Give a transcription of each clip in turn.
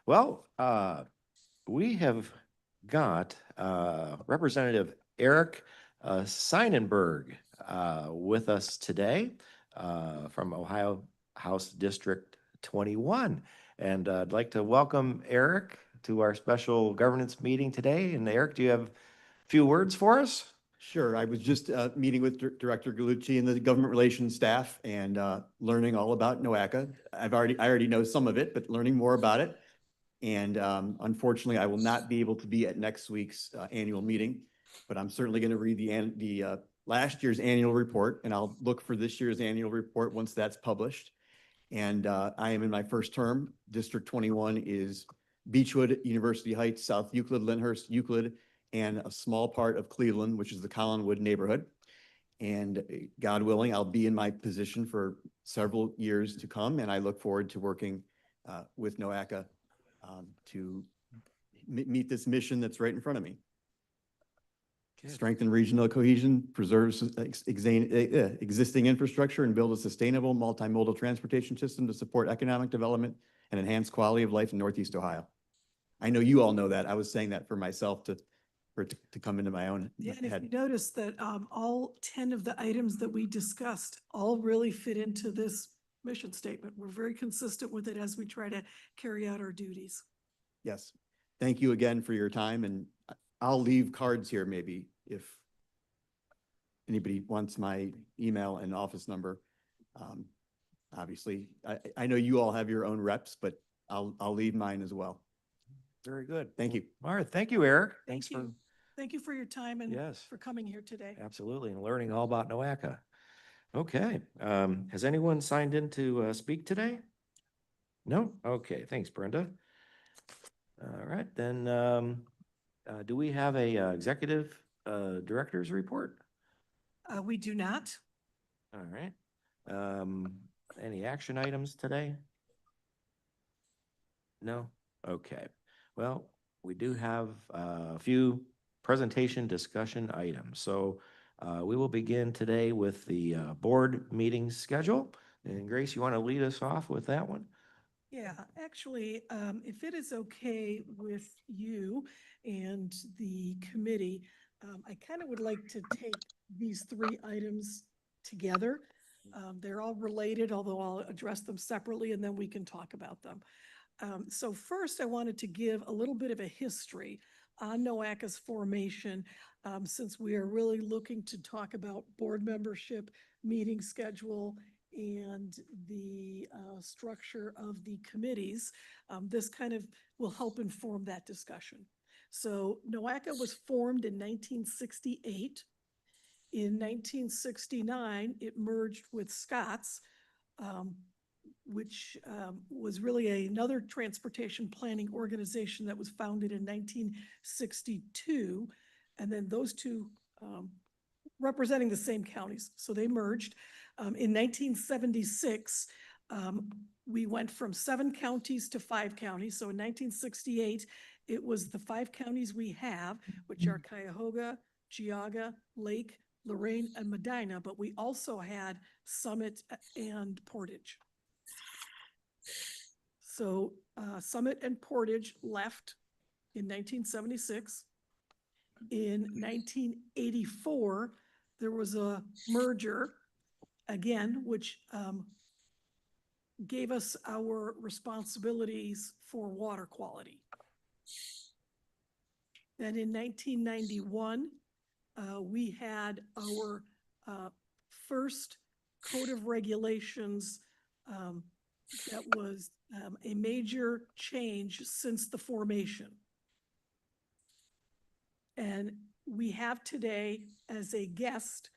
Well, we have got Representative Eric Seinenberg with us today from Ohio House District 21. And I'd like to welcome Eric to our special governance meeting today. And Eric, do you have a few words for us? Sure. I was just meeting with Director Galucci and the government relations staff and learning all about NOACA. I already know some of it, but learning more about it. And unfortunately, I will not be able to be at next week's annual meeting, but I'm certainly going to read the last year's annual report, and I'll look for this year's annual report once that's published. And I am in my first term. District 21 is Beechwood, University Heights, South Euclid, Lyndhurst, Euclid, and a small part of Cleveland, which is the Collinwood neighborhood. And God willing, I'll be in my position for several years to come, and I look forward to working with NOACA to meet this mission that's right in front of me. Good. Strengthen regional cohesion, preserve existing infrastructure, and build a sustainable multimodal transportation system to support economic development and enhance quality of life in Northeast Ohio. I know you all know that. I was saying that for myself to come into my own Yeah, and if head. you notice that all 10 of the items that we discussed all really fit into this mission statement. We're very consistent with it as we try to carry out our duties. Yes. Thank you again for your time, and I'll leave cards here maybe if anybody wants my email and office number. Obviously, I know you all have your own reps, but I'll leave mine as well. Very good. Thank you. All right. Thank you, Eric. Thank you. Thank you for your time and Yes. for coming here today. Absolutely, and learning all about NOACA. Okay, has anyone signed in to speak today? No? Okay, thanks, Brenda. All right, then, do we have a executive director's report? We do not. All right. Any action items today? No? Okay. Well, we do have a few presentation discussion items. So we will begin today with the board meeting schedule. And Grace, you want to lead us off with that one? Yeah, actually, if it is okay with you and the committee, I kind of would like to take these three items together. They're all related, although I'll address them separately and then we can talk about them. So first, I wanted to give a little bit of a history on NOACA's formation, since we are really looking to talk about board membership, meeting schedule, and the structure of the committees. This kind of will help inform that discussion. So NOACA was formed in 1968. In 1969, it merged with Scott's, which was really another transportation planning organization that was founded in 1962. And then those two representing the same counties. So they merged. In 1976, we went from 7 counties to 5 counties. So in 1968, it was the 5 counties we have, which are Cuyahoga, Geauga, Lake, Lorain, and Medina, but we also had Summit and Portage. So Summit and Portage left in 1976. In 1984, there was a merger again, which gave us our responsibilities for water quality. Then in 1991, we had our first code of regulations that was a major change since the formation. And we have today as a guest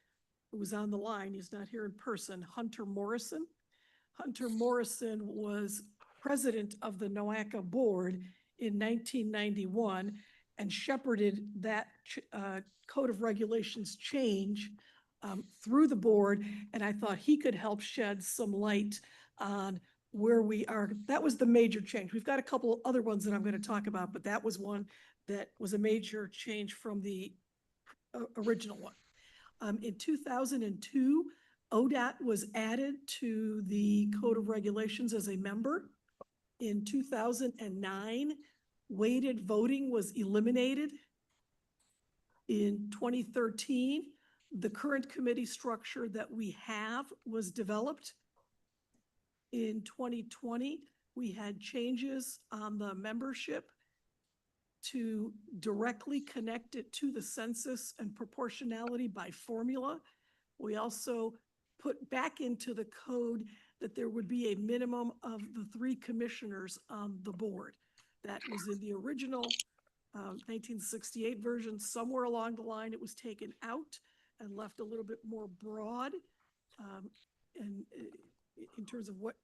who was on the line, he's not here in person, Hunter Morrison. Hunter Morrison was president of the NOACA board in 1991 and shepherded that code of regulations change through the board. And I thought he could help shed some light on where we are. That was the major change. We've got a couple other ones that I'm going to talk about, but that was one that was a major change from the original one. In 2002, ODOT was added to the Code of Regulations as a member. In 2009, weighted voting was eliminated. In 2013, the current committee structure that we have was developed. In 2020, we had changes on the membership to directly connect it to the census and proportionality by formula. We also put back into the code that there would be a minimum of the 3 commissioners on the board. That was in the original 1968 version. Somewhere along the line, it was taken out and left a little bit more broad and in terms of what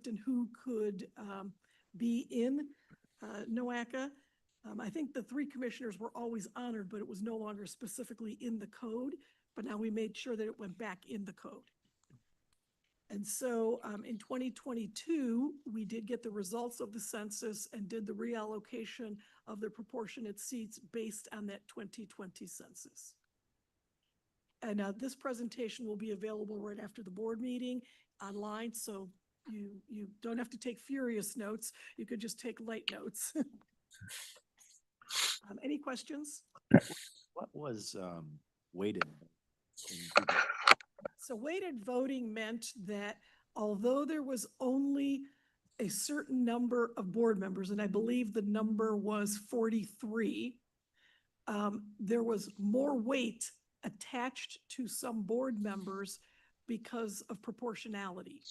and who could be in NOACA. I think the 3 commissioners were always honored, but it was no longer specifically in the code. But now we made sure that it went back in the code. And so in 2022, we did get the results of the census and did the reallocation of the proportionate seats based on that 2020 census. And this presentation will be available right after the board meeting online, so you don't have to take furious notes. You could just take light notes. Any questions? What was weighted? So weighted voting meant that although there was only a certain number of board members, and I believe the number was 43, there was more weight attached to some board members because of proportionality.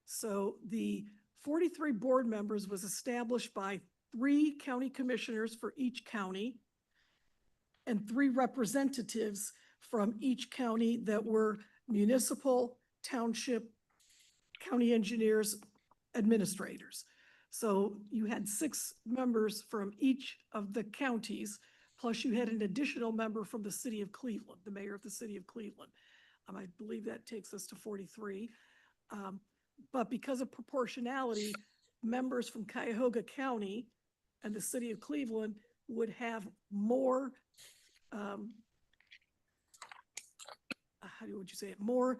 So the 43 board members was established by 3 county commissioners for each county and 3 representatives from each county that were municipal, township, county engineers, administrators. So you had 6 members from each of the counties, plus you had an additional member from the city of Cleveland, the mayor of the city of Cleveland. I believe that takes us to 43. But because of proportionality, members from Cuyahoga County and the city of Cleveland would have more, would you say it? More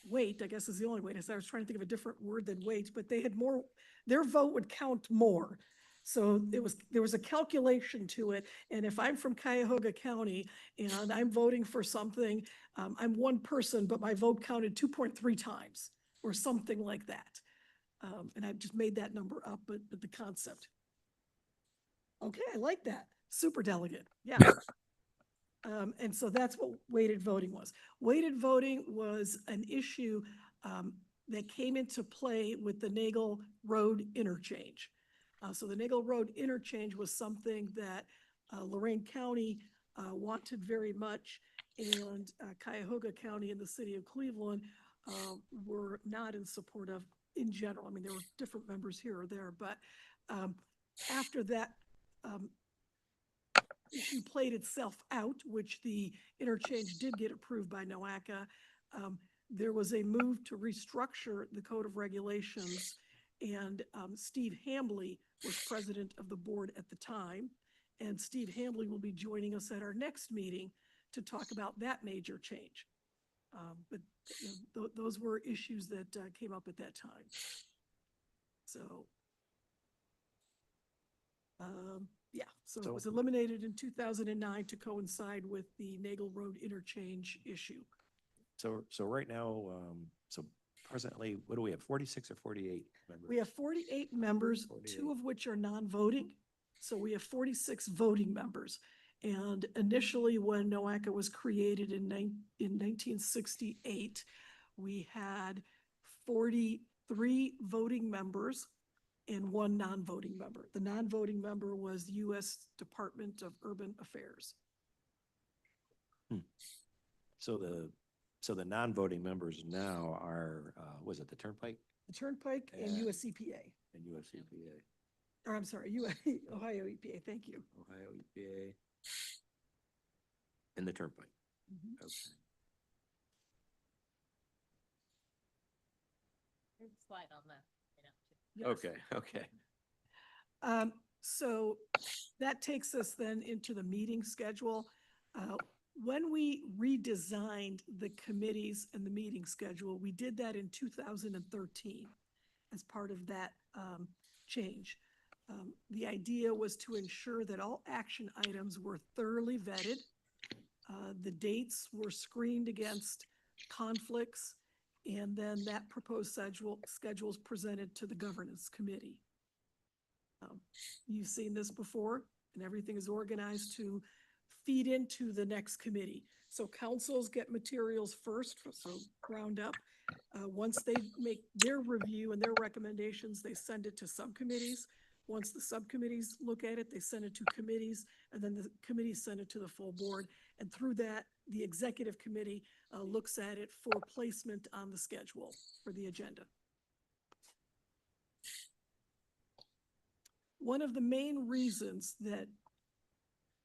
weight, I guess is the only way. I was trying to think of a different word than weight, but they had more, their vote would count more. So there was a calculation to it. And if I'm from Cuyahoga County and I'm voting for something, I'm one person, but my vote counted 2.3 times or something like that. And I just made that number up, but the concept. Okay, I like that. Super delegate. Yeah. And so that's what weighted voting was. Weighted voting was an issue that came into play with the Nagel Road interchange. So the Nagel Road interchange was something that Lorain County wanted very much, and Cuyahoga County and the city of Cleveland were not in support of in general. I mean, there were different members here or there, but after that issue played itself out, which the interchange did get approved by NOACA, there was a move to restructure the Code of Regulations, and Steve Hambly was president of the board at the time. And Steve Hambly will be joining us at our next meeting to talk about that major change. But you know, those were issues that came up at that time. So, yeah, so it was eliminated in 2009 to coincide with the Nagel Road interchange issue. So right now, so presently, what do we have, 46 or 48 members? We have 48 members, 48. 2 of which are non-voting. So we have 46 voting members. And initially, when NOACA was created in 1968, we had 43 voting members and 1 non-voting member. The non-voting member was the U.S. Department of Urban Affairs. So the non-voting members now are, was it the Turnpike The Turnpike and Yeah. US EPA. and US EPA? Or I'm sorry, Ohio EPA, thank you. Ohio EPA. And the Turnpike. Mhm. Okay. There's a slide on that. Yes. Okay. So that takes us then into the meeting schedule. When we redesigned the committees and the meeting schedule, we did that in 2013 as part of that change. The idea was to ensure that all action items were thoroughly vetted. The dates were screened against conflicts, and then that proposed schedule is presented to the governance committee. You've seen this before, and everything is organized to feed into the next committee. So councils get materials first, so ground up. Once they make their review and their recommendations, they send it to subcommittees. Once the subcommittees look at it, they send it to committees, and then the committees send it to the full board. And through that, the executive committee looks at it for placement on the schedule for the agenda. One of the main reasons that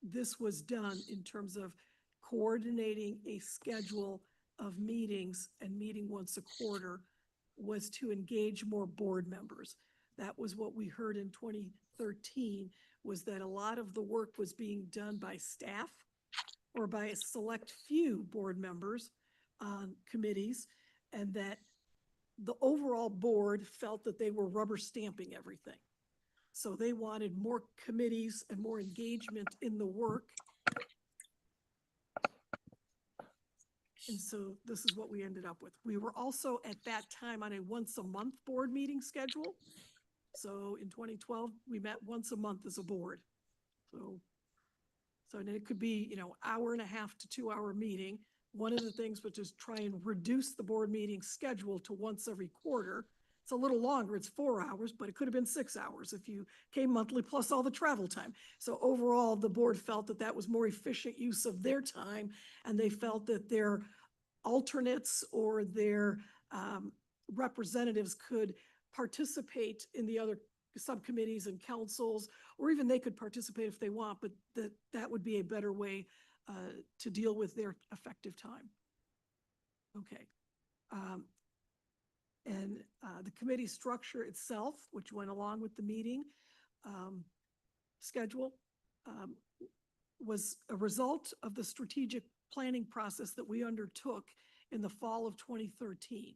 this was done in terms of coordinating a schedule of meetings and meeting once a quarter was to engage more board members. That was what we heard in 2013, was that a lot of the work was being done by staff or by a select few board members on committees, and that the overall board felt that they were rubber stamping everything. So they wanted more committees and more engagement in the work. And so this is what we ended up with. We were also at that time on a once-a-month board meeting schedule. So in 2012, we met once a month as a board. So and it could be, you know, hour and a half to 2-hour meeting. One of the things was just try and reduce the board meeting schedule to once every quarter. It's a little longer, it's 4 hours, but it could have been 6 hours if you came monthly plus all the travel time. So overall, the board felt that that was more efficient use of their time, and they felt that their alternates or their representatives could participate in the other subcommittees and councils, or even they could participate if they want, but that would be a better way to deal with their effective time. Okay. And the committee structure itself, which went along with the meeting schedule, was a result of the strategic planning process that we undertook in the fall of 2013.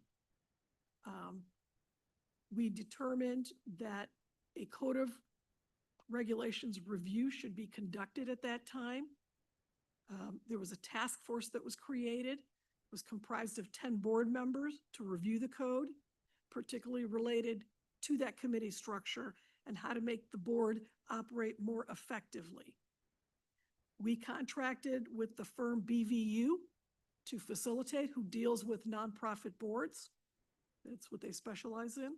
We determined that a code of regulations review should be conducted at that time. There was a task force that was created. It was comprised of 10 board members to review the code, particularly related to that committee structure and how to make the board operate more effectively. We contracted with the firm BVU to facilitate, who deals with nonprofit boards. That's what they specialize in.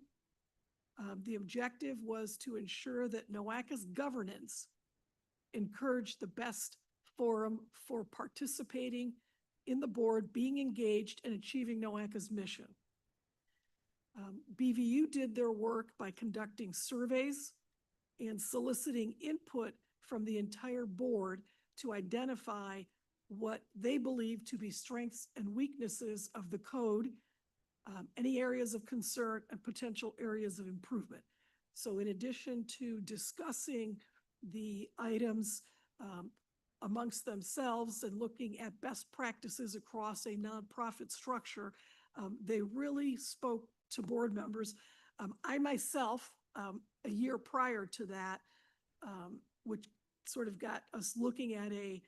The objective was to ensure that NOACA's governance encouraged the best forum for participating in the board, being engaged, and achieving NOACA's mission. BVU did their work by conducting surveys and soliciting input from the entire board to identify what they believe to be strengths and weaknesses of the code, any areas of concern, and potential areas of improvement. So in addition to discussing the items amongst themselves and looking at best practices across a nonprofit structure, they really spoke to board members. I myself, a year prior to that, which sort of got us looking at a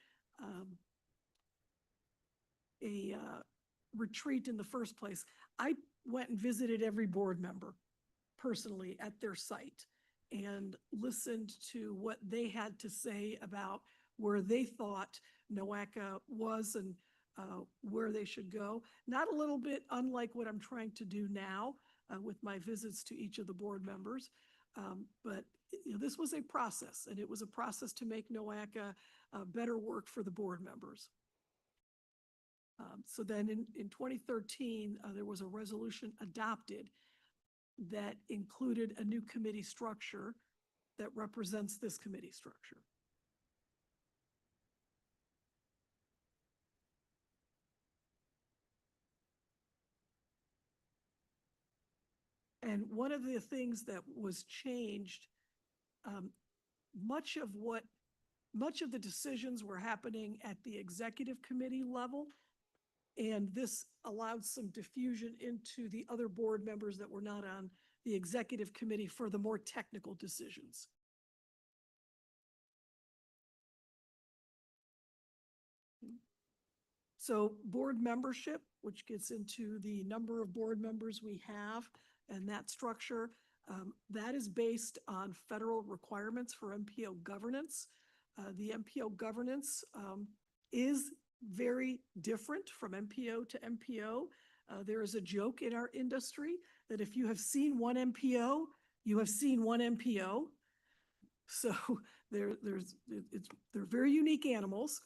retreat in the first place. I went and visited every board member personally at their site and listened to what they had to say about where they thought NOACA was and where they should go. Not a little bit unlike what I'm trying to do now with my visits to each of the board members, but you know, this was a process, and it was a process to make NOACA better work for the board members. So then in 2013, there was a resolution adopted that included a new committee structure that represents this committee structure. And one of the things that was changed, much of the decisions were happening at the executive committee level, and this allowed some diffusion into the other board members that were not on the executive committee for the more technical decisions. So board membership, which gets into the number of board members we have and that structure, that is based on federal requirements for MPO governance. The MPO governance is very different from MPO to MPO. There is a joke in our industry that if you have seen one MPO, you have seen one MPO. So they're very unique animals.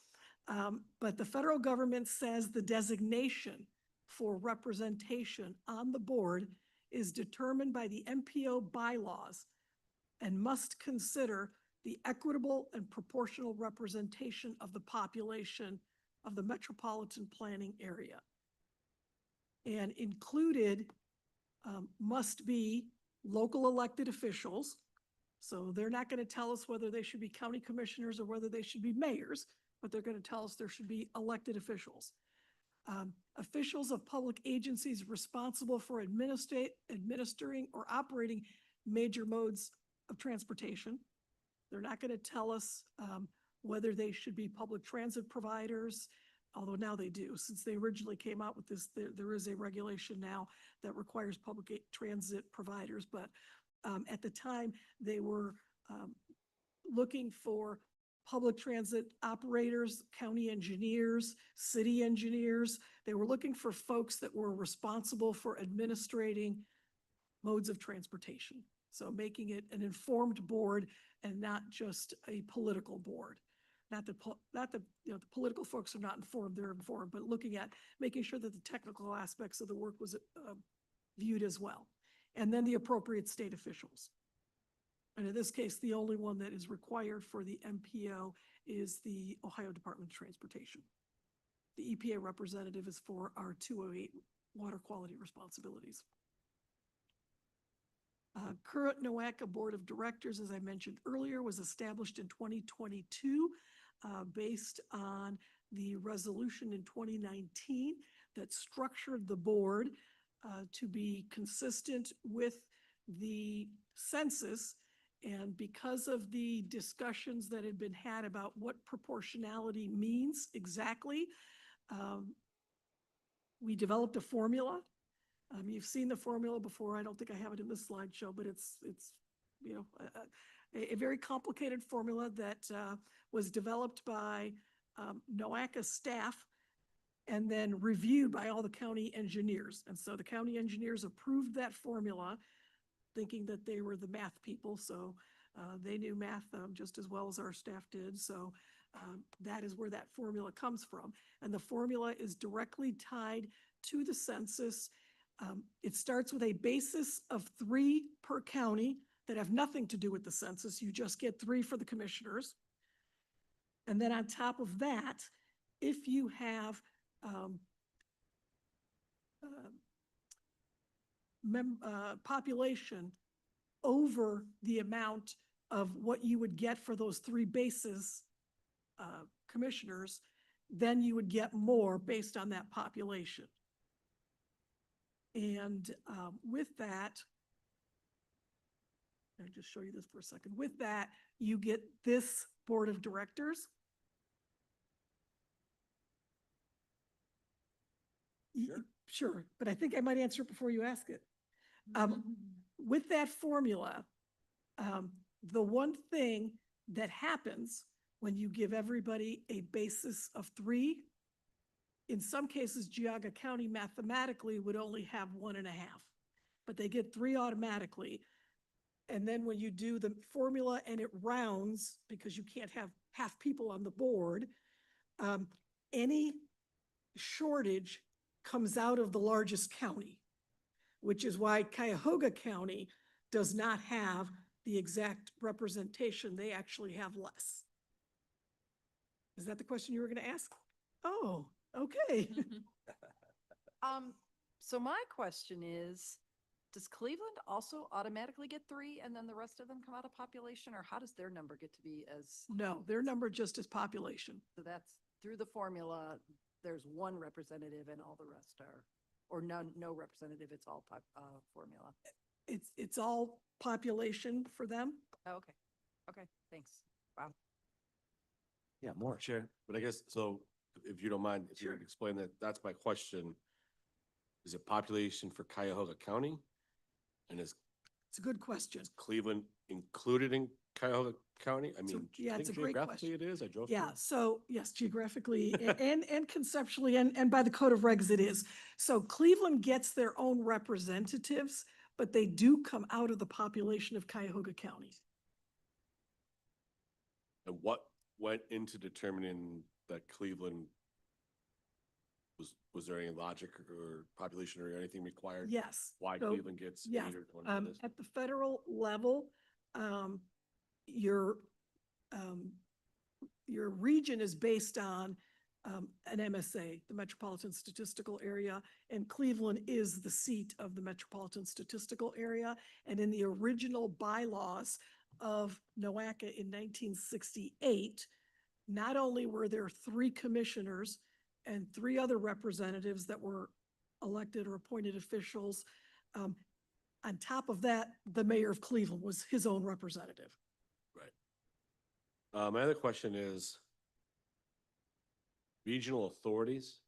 But the federal government says the designation for representation on the board is determined by the MPO bylaws and must consider the equitable and proportional representation of the population of the metropolitan planning area. And included must be local elected officials. So they're not going to tell us whether they should be county commissioners or whether they should be mayors, but they're going to tell us there should be elected officials. Officials of public agencies responsible for administering or operating major modes of transportation. They're not going to tell us whether they should be public transit providers, although now they do. Since they originally came out with this, there is a regulation now that requires public transit providers, but at the time they were looking for public transit operators, county engineers, city engineers. They were looking for folks that were responsible for administrating modes of transportation. So making it an informed board and not just a political board. Not the the political folks are not informed, they're informed, but looking at making sure that the technical aspects of the work was viewed as well. And then the appropriate state officials. And in this case, the only one that is required for the MPO is the Ohio Department of Transportation. The EPA representative is for our 208 water quality responsibilities. Current NOACA Board of Directors, as I mentioned earlier, was established in 2022 based on the resolution in 2019 that structured the board to be consistent with the census. And because of the discussions that had been had about what proportionality means exactly, we developed a formula. You've seen the formula before. I don't think I have it in this slideshow, but it's you know a very complicated formula that was developed by NOACA staff and then reviewed by all the county engineers. And so the county engineers approved that formula, thinking that they were the math people. So they knew math just as well as our staff did. So that is where that formula comes from. And the formula is directly tied to the census. It starts with a basis of 3 per county that have nothing to do with the census. You just get 3 for the commissioners. And then on top of that, if you have population over the amount of what you would get for those 3 bases commissioners, then you would get more based on that population. And with that, I'll just show you this for a second. With that, you get this board of directors. Sure, but I think I might answer it before you ask it. With that formula, the one thing that happens when you give everybody a basis of 3, in some cases, Geauga County mathematically would only have 1.5, but they get 3 automatically. And then when you do the formula and it rounds, because you can't have half people on the board, any shortage comes out of the largest county, which is why Cuyahoga County does not have the exact representation. They actually have less. Is that the question you were going to ask? Oh, okay. So my question is, does Cleveland also automatically get 3 and then the rest of them come out of population, or how does their number get to be as? No, their number just is population. So that's through the formula, there's 1 representative and all the rest are, or no representative, it's all formula. it's all population for them. Oh, okay. Okay, thanks. Wow. Yeah, more. Chair, but I guess, so if you don't mind, if you Sure. could explain that, that's my question. Is it population for Cuyahoga County? And is It's a good question. Cleveland included in Cuyahoga County? I So, mean, yeah, I it's think a great geographically question. it is. I drove Yeah, through. so yes, geographically and conceptually and by the code of regs it is. So Cleveland gets their own representatives, but they do come out of the population of Cuyahoga County. And what went into determining that Cleveland was there any logic or population or anything required? Yes. Why so, Cleveland gets yes, 8 or 20 for this? At the federal level, um, your, um, your region is based on, an MSA, the Metropolitan Statistical Area, and Cleveland is the seat of the Metropolitan Statistical Area. And in the original bylaws of NOACA in 1968, not only were there 3 commissioners and 3 other representatives that were elected or appointed officials, on top of that, the mayor of Cleveland was his own representative. Right. My other question is regional authorities.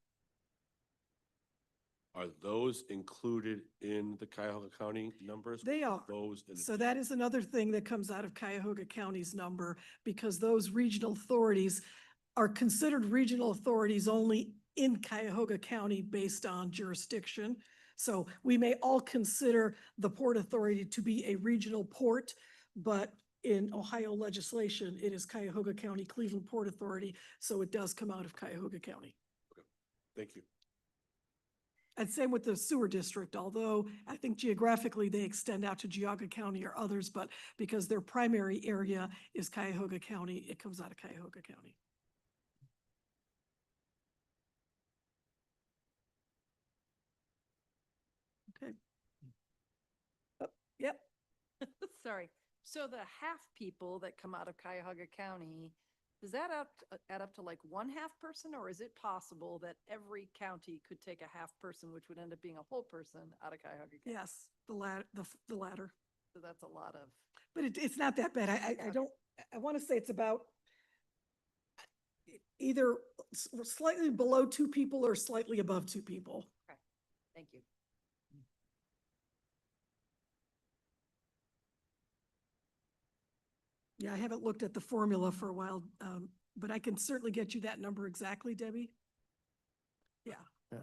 Are those included in the Cuyahoga County numbers? They are. Those in So that is another thing that comes out of Cuyahoga County's number, because those regional authorities are considered regional authorities only in Cuyahoga County based on jurisdiction. So we may all consider the Port Authority to be a regional port, but in Ohio legislation, it is Cuyahoga County Cleveland Port Authority, so it does come out of Cuyahoga County. Thank you. And same with the sewer district, although I think geographically they extend out to Geauga County or others, but because their primary area is Cuyahoga County, it comes out of Cuyahoga County. Okay. Yep, Sorry. So the half people that come out of Cuyahoga County, does that add up to like 1/2 person, or is it possible that every county could take a half person, which would end up being a whole person out of Cuyahoga County? yes, the latter. So that's a lot of, But it's not that bad. I don't, I want to say it's about either slightly below 2 people or slightly above 2 people. thank you. Yeah, I haven't looked at the formula for a while, but I can certainly get you that number exactly, Debbie. Yeah,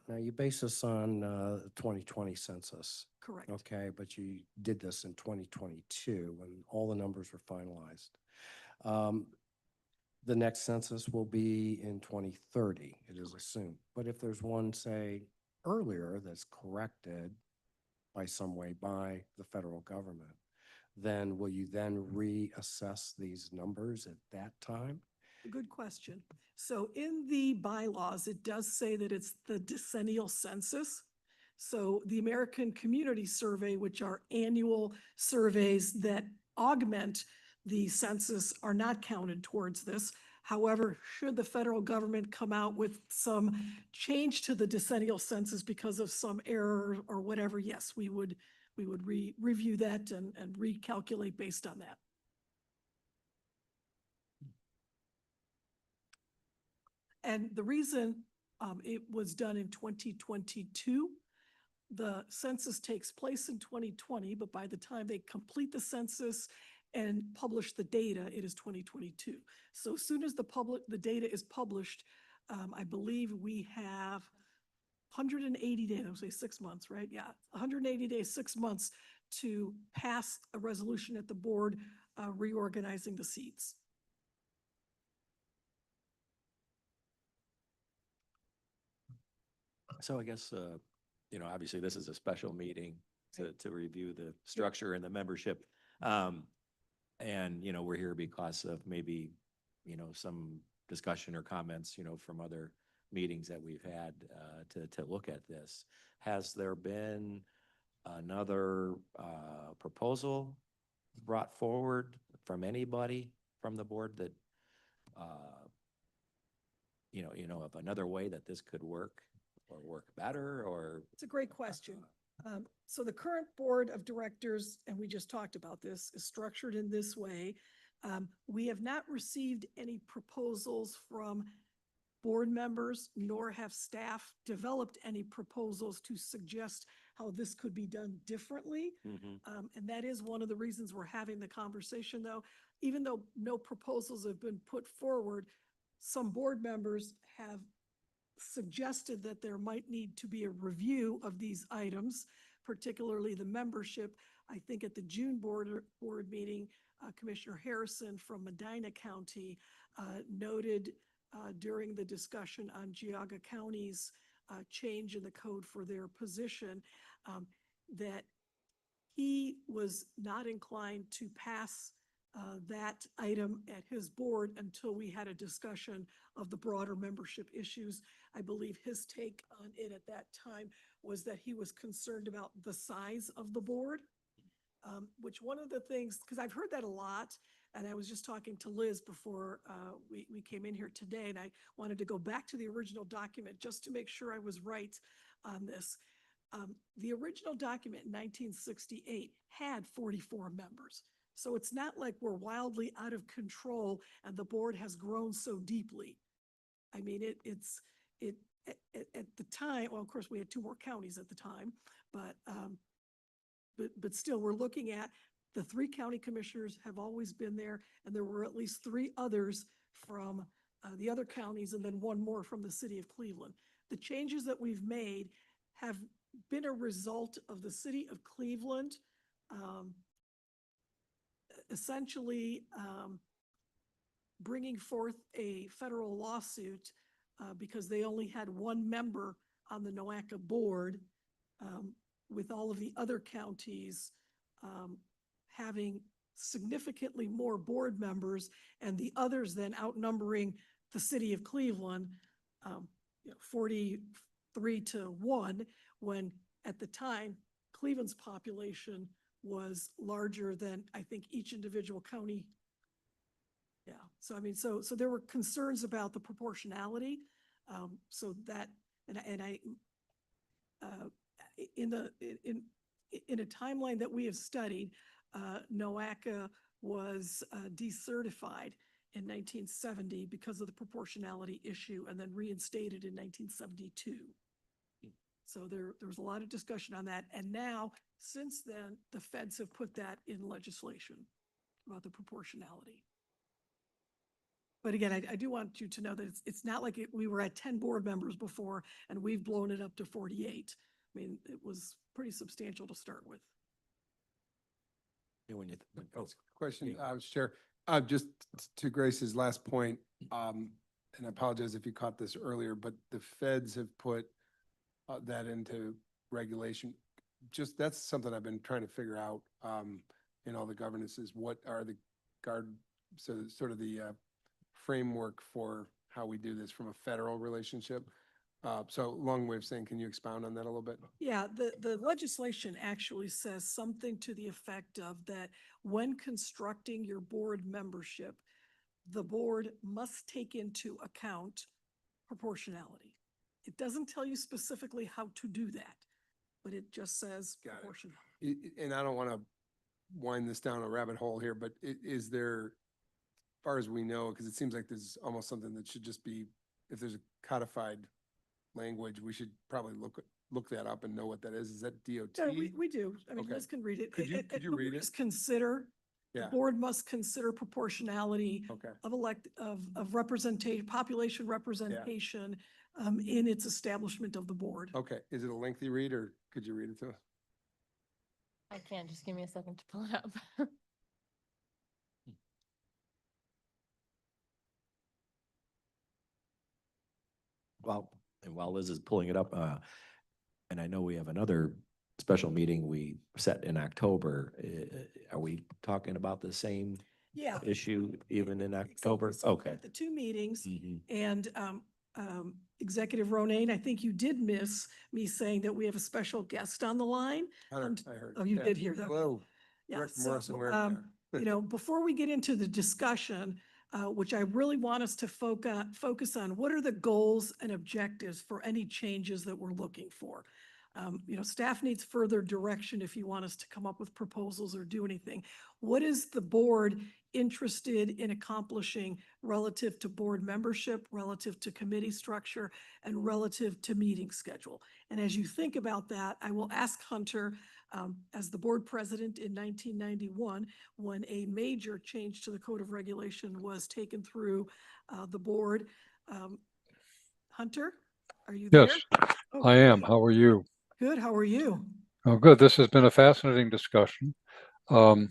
Now, you base this on the 2020 census, correct. okay? But you did this in 2022 when all the numbers were finalized. The next census will be in 2030, it is assumed. But if there's one, say, earlier that's corrected by some way by the federal government, then will you then reassess these numbers at that time? Good question. So in the bylaws, it does say that it's the decennial census. So the American Community Survey, which are annual surveys that augment the census, are not counted towards this. However, should the federal government come out with some change to the decennial census because of some error or whatever, yes, we would review that and recalculate based on that. And the reason it was done in 2022, the census takes place in 2020, but by the time they complete the census and publish the data, it is 2022. So as soon as the data is published, I believe we have 180 days, I would say 6 months, right? Yeah, 180 days, 6 months to pass a resolution at the board reorganizing the seats. So I guess, obviously this is a special meeting to review the structure and the membership. And, we're here because of maybe, some discussion or comments, from other meetings that we've had to look at this. Has there been another proposal brought forward from anybody from the board that, of another way that this could work or work better or? It's a great question. So the current board of directors, and we just talked about this, is structured in this way. We have not received any proposals from board members, nor have staff developed any proposals to suggest how this could be done differently. And that is one of the reasons we're having the conversation, though. Even though no proposals have been put forward, some board members have suggested that there might need to be a review of these items, particularly the membership. I think at the June board meeting, Commissioner Harrison from Medina County noted during the discussion on Geauga County's change in the code for their position that he was not inclined to pass that item at his board until we had a discussion of the broader membership issues. I believe his take on it at that time was that he was concerned about the size of the board, which one of the things, because I've heard that a lot, and I was just talking to Liz before we came in here today, and I wanted to go back to the original document just to make sure I was right on this. The original document in 1968 had 44 members. So it's not like we're wildly out of control and the board has grown so deeply. I mean, at the time, well, of course, we had 2 more counties at the time, but still, we're looking at the 3 county commissioners have always been there, and there were at least 3 others from the other counties, and then 1 more from the city of Cleveland. The changes that we've made have been a result of the city of Cleveland essentially bringing forth a federal lawsuit because they only had 1 member on the NOACA board, with all of the other counties having significantly more board members and the others then outnumbering the city of Cleveland 43-1, when at the time Cleveland's population was larger than I think each individual county. Yeah, so I mean, so there were concerns about the proportionality. So that, and I in a timeline that we have studied, NOACA was decertified in 1970 because of the proportionality issue, and then reinstated in 1972. So there was a lot of discussion on that. And now, since then, the feds have put that in legislation about the proportionality. But again, I do want you to know that it's not like we were at 10 board members before and we've blown it up to 48. I mean, it was pretty substantial to start with. Question, Chair, just to Grace's last point, and I apologize if you caught this earlier, but the feds have put that into regulation. Just, that's something I've been trying to figure out in all the governances. What are the sort of the framework for how we do this from a federal relationship? So long way of saying, can you expound on that a little bit? Yeah, the legislation actually says something to the effect of that when constructing your board membership, the board must take into account proportionality. It doesn't tell you specifically how to do that, but it just says Got it. proportionality. And I don't want to wind this down a rabbit hole here, but is there, as far as we know, because it seems like there's almost something that should just be, if there's a codified language, we should probably look that up and know what that is. Is that DOT? Yeah, we do. I mean, Okay. Liz can read it. Could you But read we it? just consider, the Yeah. board must consider proportionality Okay. of representation, population representation in its establishment of the board. Okay. Is it a lengthy read or could you read it to us? I can't, just give me a second to pull it up. Well, and while Liz is pulling it up, and I know we have another special meeting we set in October, are we talking about the same Yeah. issue even in Exactly. October? So Okay. at the 2 meetings, Mhm. and Executive Ronayne, I think you did miss me saying that we have a special guest on the line. I heard. Oh, you Yeah. did hear that? Hello. Yeah, Director so, Morrison, where you are. you know, before we get into the discussion, which I really want us to focus on, what are the goals and objectives for any changes that we're looking for? Staff needs further direction if you want us to come up with proposals or do anything. What is the board interested in accomplishing relative to board membership, relative to committee structure, and relative to meeting schedule? And as you think about that, I will ask Hunter, as the board president in 1991, when a major change to the Code of Regulation was taken through the board. Hunter, are you there? Yes, Oh, I am. great. How are you? Good, how are you? Oh, good. This has been a fascinating discussion. Um,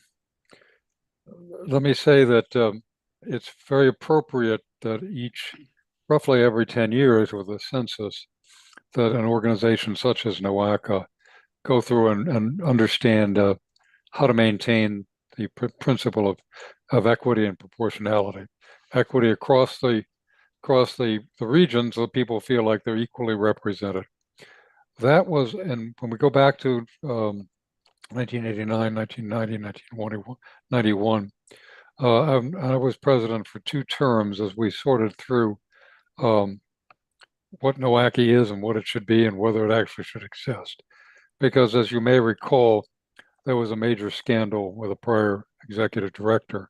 Let me say that it's very appropriate that roughly every 10 years with a census, that an organization such as NOACA go through and understand how to maintain the principle of equity and proportionality. Equity across the regions, so people feel like they're equally represented. That was, and when we go back to 1989, 1990, 1991, I was president for 2 terms as we sorted through what NOACA is and what it should be and whether it actually should exist. Because as you may recall, there was a major scandal with a prior executive director.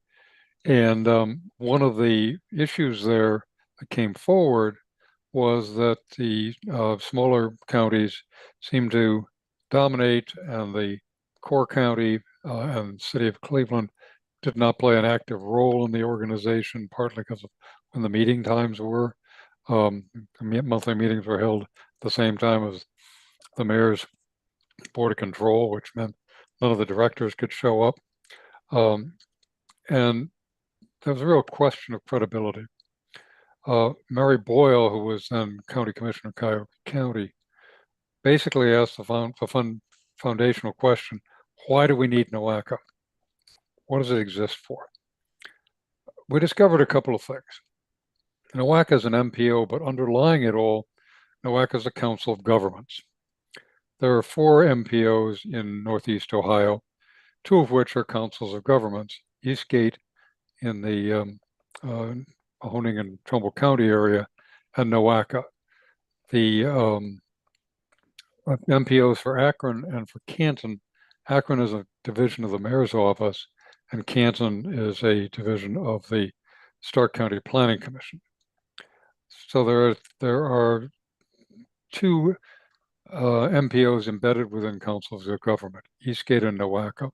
And one of the issues there that came forward was that the smaller counties seemed to dominate, and the core county and city of Cleveland did not play an active role in the organization, partly because of when the meeting times were. Monthly meetings were held at the same time as the mayor's board of control, which meant none of the directors could show up. And there was a real question of credibility. Mary Boyle, who was then county commissioner of Cuyahoga County, basically asked the foundational question: why do we need NOACA? What does it exist for? We discovered a couple of things. NOACA is an MPO, but underlying it all, NOACA is a council of governments. There are 4 MPOs in Northeast Ohio, 2 of which are councils of governments: Eastgate in the Mahoning and Trumbull County area, and NOACA. The MPOs for Akron and for Canton. Akron is a division of the mayor's office, and Canton is a division of the Stark County Planning Commission. So there are 2 MPOs embedded within councils of government: Eastgate and NOACA.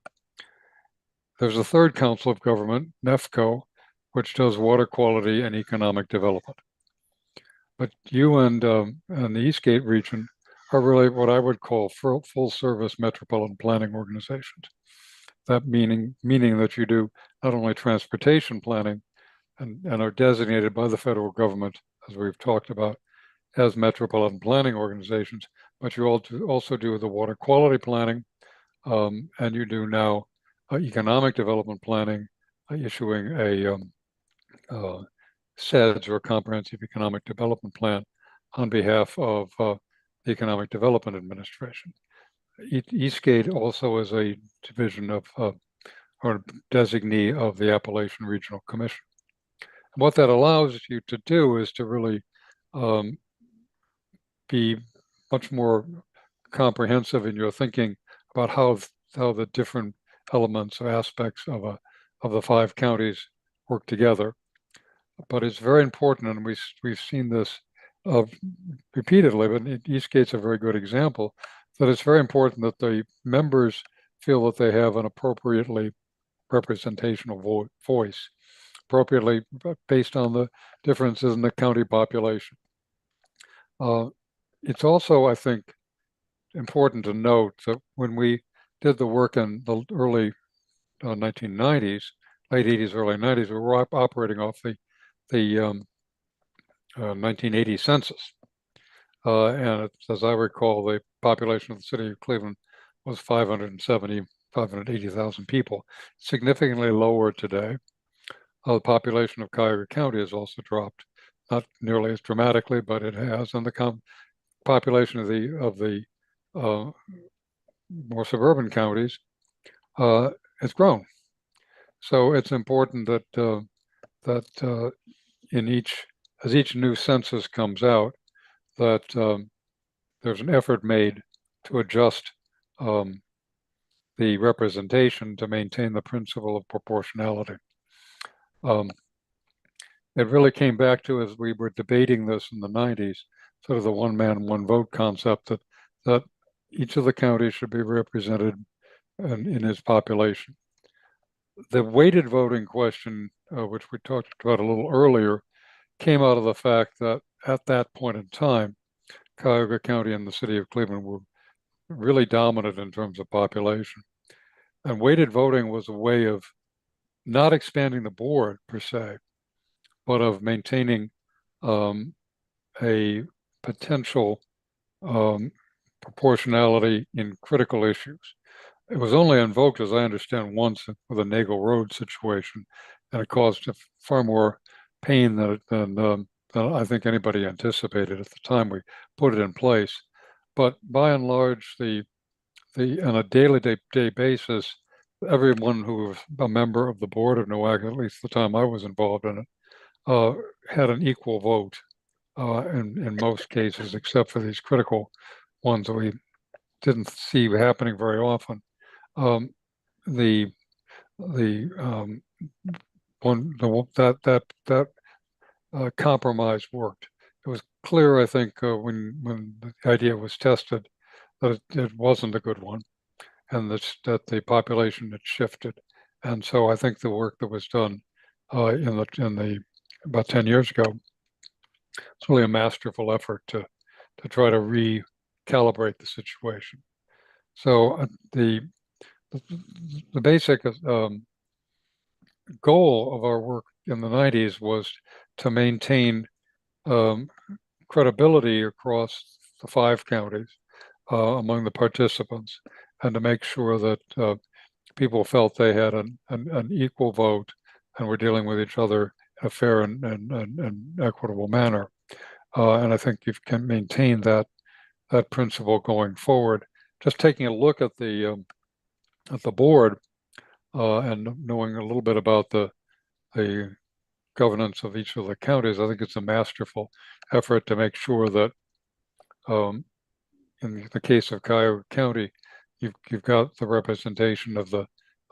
There's a 3rd council of government, NEFCO, which does water quality and economic development. But you and the Eastgate region are really what I would call full service metropolitan planning organizations. That meaning that you do not only transportation planning and are designated by the federal government, as we've talked about, as metropolitan planning organizations, but you also do the water quality planning, and you do now economic development planning, issuing a CEDS, or a Comprehensive Economic Development Plan, on behalf of the Economic Development Administration. Eastgate also is a division of or designee of the Appalachian Regional Commission. And what that allows you to do is to really be much more comprehensive in your thinking about how the different elements or aspects of the 5 counties work together. But it's very important, and we've seen this repeatedly, but Eastgate's a very good example, that it's very important that the members feel that they have an appropriately representational voice, appropriately based on the differences in the county population. It's also, I think, important to note that when we did the work in the early 1990s, late 80s, early 90s, we were operating off the 1980 census. And as I recall, the population of the city of Cleveland was 580,000 people, significantly lower today. The population of Cuyahoga County has also dropped, not nearly as dramatically, but it has. And the population of the more suburban counties has grown. So it's important that as each new census comes out, that there's an effort made to adjust the representation to maintain the principle of proportionality. It really came back to, as we were debating this in the 90s, sort of the one man, one vote concept that each of the counties should be represented in its population. The weighted voting question, which we talked about a little earlier, came out of the fact that at that point in time, Cuyahoga County and the city of Cleveland were really dominant in terms of population. And weighted voting was a way of not expanding the board per se, but of maintaining a potential proportionality in critical issues. It was only invoked, as I understand, once with the Nagel Road situation, and it caused far more pain than I think anybody anticipated at the time we put it in place. But by and large, on a daily day basis, everyone who was a member of the board of NOACA, at least the time I was involved in it, had an equal vote in most cases, except for these critical ones that we didn't see happening very often. The compromise worked. It was clear, I think, when the idea was tested, that it wasn't a good one, and that the population had shifted. And so I think the work that was done in the about 10 years ago, it's really a masterful effort to try to recalibrate the situation. So the basic goal of our work in the 90s was to maintain credibility across the 5 counties among the participants, and to make sure that people felt they had an equal vote and were dealing with each other in a fair and equitable manner. And I think you can maintain that principle going forward. Just taking a look at the board and knowing a little bit about the governance of each of the counties, I think it's a masterful effort to make sure that in the case of Cuyahoga County, you've got the representation of the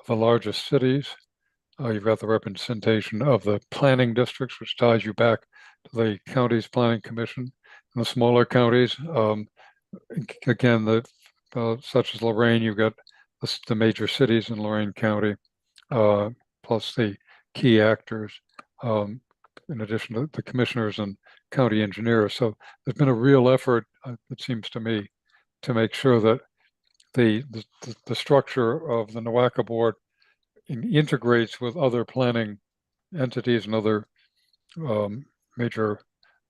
largest cities. You've got the representation of the planning districts, which ties you back to the county's planning commission. In the smaller counties, again, such as Lorain, you've got the major cities in Lorain County, plus the key actors, in addition to the commissioners and county engineers. So there's been a real effort, it seems to me, to make sure that the structure of the NOACA board integrates with other planning entities and other major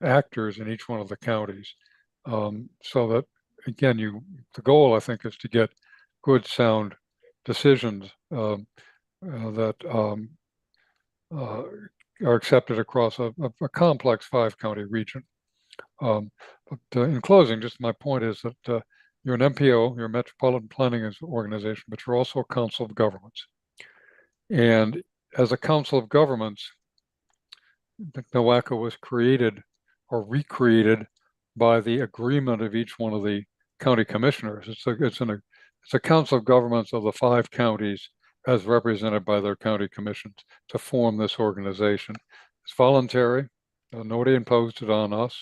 actors in each one of the counties. So that, again, the goal, I think, is to get good, sound decisions that are accepted across a complex 5-county region. But in closing, just my point is that you're an MPO, you're a Metropolitan Planning Organization, but you're also a Council of Governments. And as a Council of Governments, NOACA was created or recreated by the agreement of each one of the county commissioners. It's a Council of Governments of the 5 counties as represented by their county commissions to form this organization. It's voluntary. Nobody imposed it on us,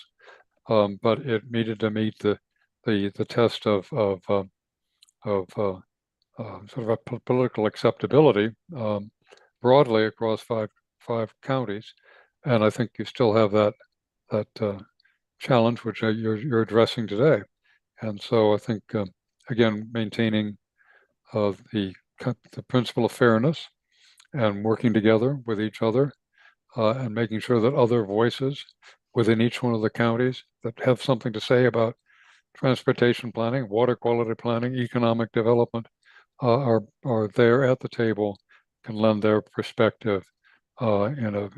but it needed to meet the test of sort of a political acceptability broadly across five counties, and I think you still have that challenge which you're addressing today. And so I think again, maintaining the principle of fairness and working together with each other and making sure that other voices within each one of the counties that have something to say about transportation planning, water quality planning, economic development are there at the table, can lend their perspective in a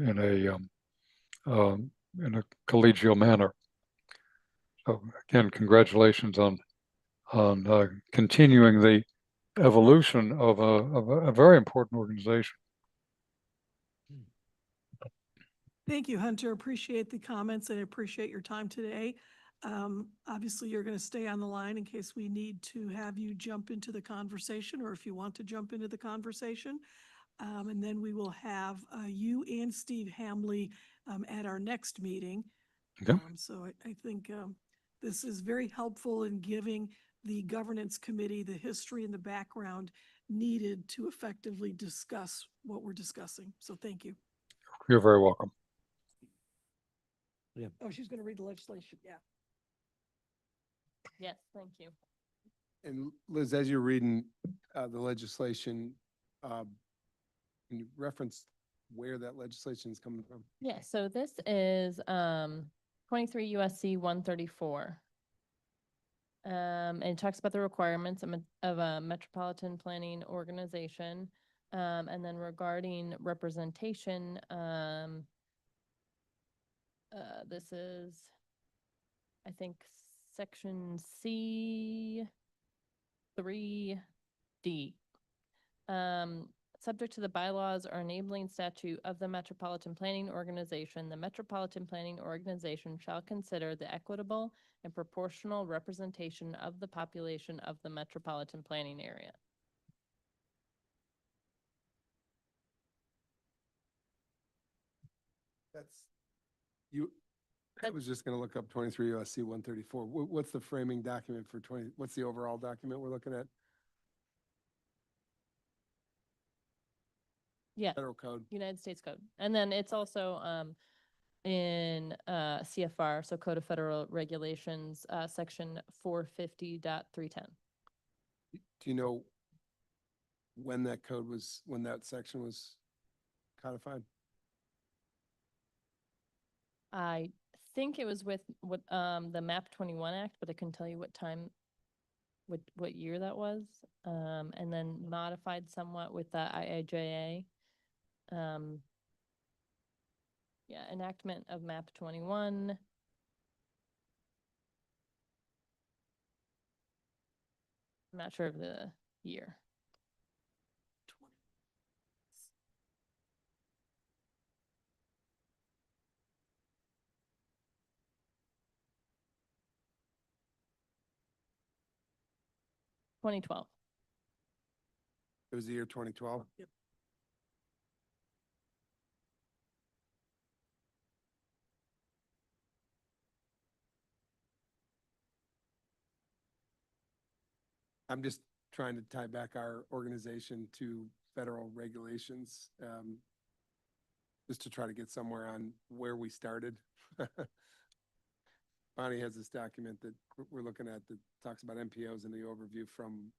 collegial manner. So again, congratulations on continuing the evolution of a very important organization. Thank you, Hunter. Appreciate the comments and appreciate your time today. Obviously, you're going to stay on the line in case we need to have you jump into the conversation, or if you want to jump into the conversation. And then we will have you and Steve Hamley at our next meeting. Okay. So I think this is very helpful in giving the governance committee the history and the background needed to effectively discuss what we're discussing. So thank you. You're very welcome. Oh, she's going to read the legislation. Yeah. Yes, thank you. And Liz, as you're reading the legislation, can you reference where that legislation is coming from? Yeah, so this is 23 USC 134. And it talks about the requirements of a metropolitan planning organization. And then regarding representation, this is, I think, section C 3D. Subject to the bylaws or enabling statute of the Metropolitan Planning Organization, the Metropolitan Planning Organization shall consider the equitable and proportional representation of the population of the metropolitan planning area. That's, I was just gonna look up 23 USC 134. What's the framing document for 20, what's the overall document we're looking at? Yeah, Federal code. United States Code. And then it's also in CFR, so Code of Federal Regulations, section 450.310. Do you know when that code was, when that section was codified? I think it was with what the MAP 21 Act, but I couldn't tell you what time, what year that was. And then modified somewhat with the IIJA. Yeah, enactment of MAP 21. I'm not sure of the year. 2012. It was the year 2012? Yep. I'm just trying to tie back our organization to federal regulations, just to try to get somewhere on where we started. Bonnie has this document that we're looking at that talks about MPOs and the overview from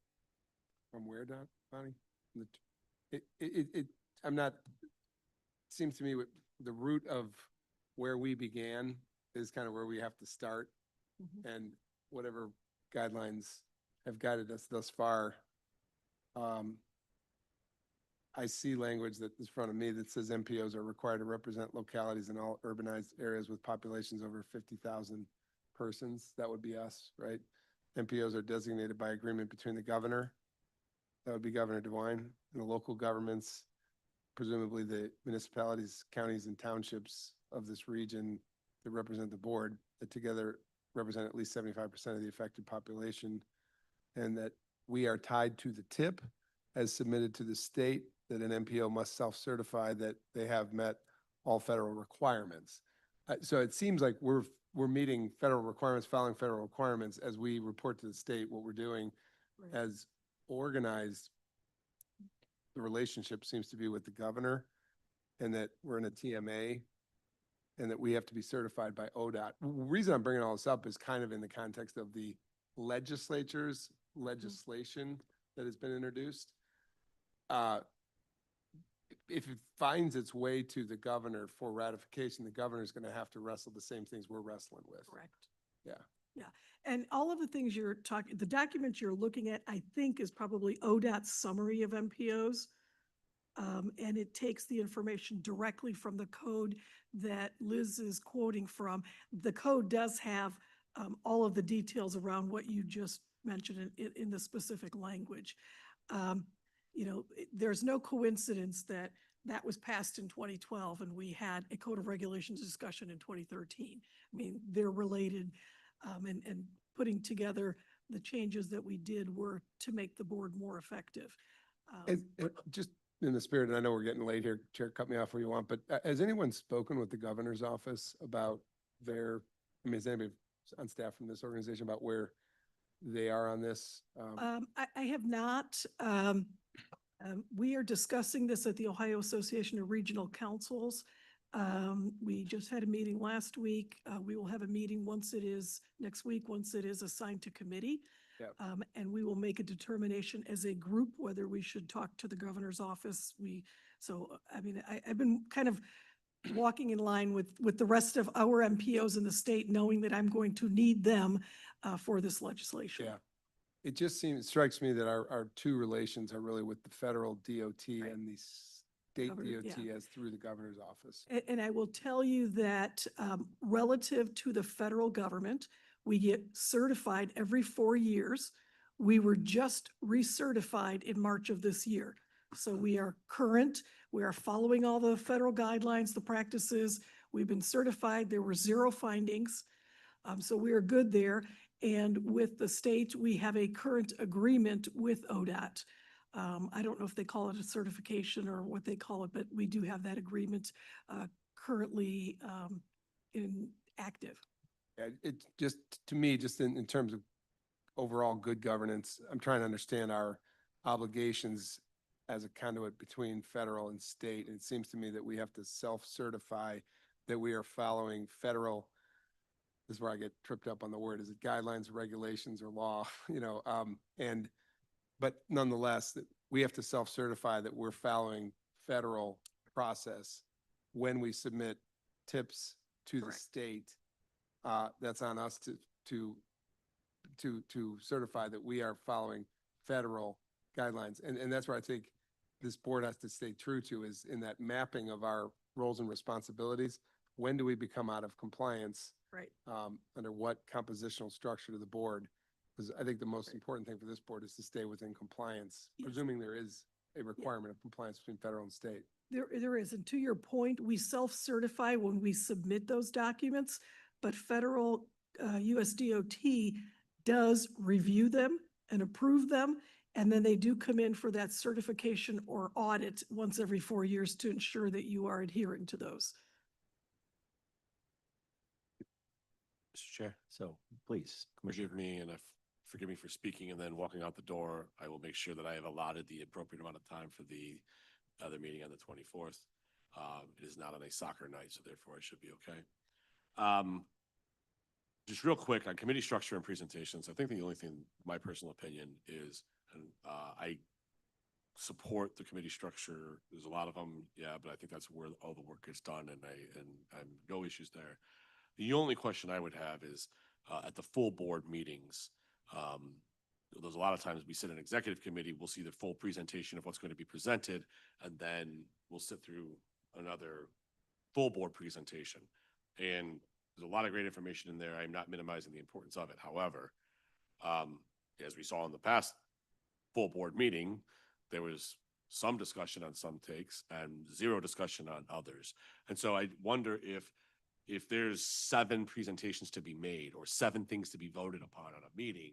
where, Bonnie? I'm not, seems to me the root of where we began is kind of where we have to start. Mhm. And whatever guidelines have guided us thus far. I see language that is in front of me that says MPOs are required to represent localities in all urbanized areas with populations over 50,000 persons. That would be us, right? MPOs are designated by agreement between the governor, that would be Governor DeWine, and the local governments, presumably the municipalities, counties, and townships of this region that represent the board, that together represent at least 75% of the affected population, and that we are tied to the tip as submitted to the state, that an MPO must self-certify that they have met all federal requirements. So it seems like we're meeting federal requirements, following federal requirements as we report to the state what we're doing. Right. As organized, the relationship seems to be with the governor, and that we're in a TMA, and that we have to be certified by ODOT. The reason I'm bringing all this up is kind of in the context of the legislature's legislation that has been introduced. If it finds its way to the governor for ratification, the governor is going to have to wrestle the same things we're wrestling with. Correct. Yeah. Yeah. And all of the things you're talking, the document you're looking at, I think is probably ODOT's summary of MPOs. And it takes the information directly from the code that Liz is quoting from. The code does have all of the details around what you just mentioned in the specific language. There's no coincidence that that was passed in 2012 and we had a Code of Regulations discussion in 2013. I mean, they're related. and putting together the changes that we did were to make the board more effective. Just in the spirit, and I know we're getting late here, Chair, cut me off where you want, but has anyone spoken with the governor's office about their, I mean, is anybody on staff from this organization about where they are on this? I have not. We are discussing this at the Ohio Association of Regional Councils. We just had a meeting last week. We will have a meeting next week, once it is assigned to committee. Yep. And we will make a determination as a group whether we should talk to the governor's office. I've been kind of walking in line with the rest of our MPOs in the state, knowing that I'm going to need them for this legislation. Yeah. It just strikes me that our two relations are really with the federal DOT Right. and the state Governor, DOT yeah. as through the governor's office. And I will tell you that relative to the federal government, we get certified every 4 years. We were just recertified in March of this year. So we are current. We are following all the federal guidelines, the practices. We've been certified. There were 0 findings. So we are good there. And with the state, we have a current agreement with ODOT. I don't know if they call it a certification or what they call it, but we do have that agreement currently active. Yeah, it just, to me, just in terms of overall good governance, I'm trying to understand our obligations as a conduit between federal and state. And it seems to me that we have to self-certify that we are following federal, this is where I get tripped up on the word, is it guidelines, regulations, or law, but nonetheless, that we have to self-certify that we're following federal process when we submit tips to the Correct. state. That's on us to certify that we are following federal guidelines. And that's where I think this board has to stay true to, is in that mapping of our roles and responsibilities. When do we become out of compliance? Right. Under what compositional structure to the board? Because I think the most important thing for this board is to stay within compliance, Yes. presuming there is a requirement of compliance between federal and state. There is, and to your point, we self-certify when we submit those documents, but federal US DOT does review them and approve them, and then they do come in for that certification or audit once every 4 years to ensure that you are adhering to those. Mr. Chair, so please, Commissioner. Forgive me for speaking and then walking out the door. I will make sure that I have allotted the appropriate amount of time for the other meeting on the 24th. It is not on a soccer night, so therefore I should be okay. Just real quick on committee structure and presentations, I think the only thing, my personal opinion is, and I support the committee structure. There's a lot of them, yeah, but I think that's where all the work gets done, and I'm no issues there. The only question I would have is at the full board meetings. There's a lot of times we sit in executive committee, we'll see the full presentation of what's going to be presented, and then we'll sit through another full board presentation. And there's a lot of great information in there. I'm not minimizing the importance of it. However, as we saw in the past full board meeting, there was some discussion on some takes and 0 discussion on others. And so I wonder if there's 7 presentations to be made or 7 things to be voted upon on a meeting,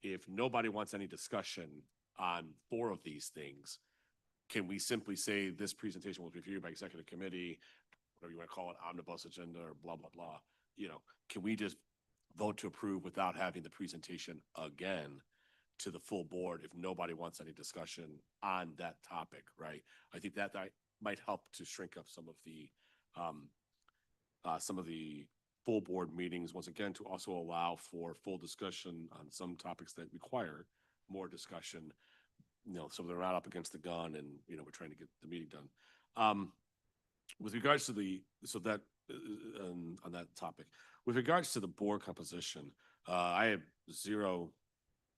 if nobody wants any discussion on 4 of these things, can we simply say this presentation will be reviewed by executive committee, whatever you want to call it, omnibus agenda or blah, blah, blah? Can we just vote to approve without having the presentation again to the full board if nobody wants any discussion on that topic, right? I think that might help to shrink up some of the full board meetings, once again, to also allow for full discussion on some topics that require more discussion, so they're not up against the gun and, we're trying to get the meeting done. With regards to on that topic, with regards to the board composition, I have 0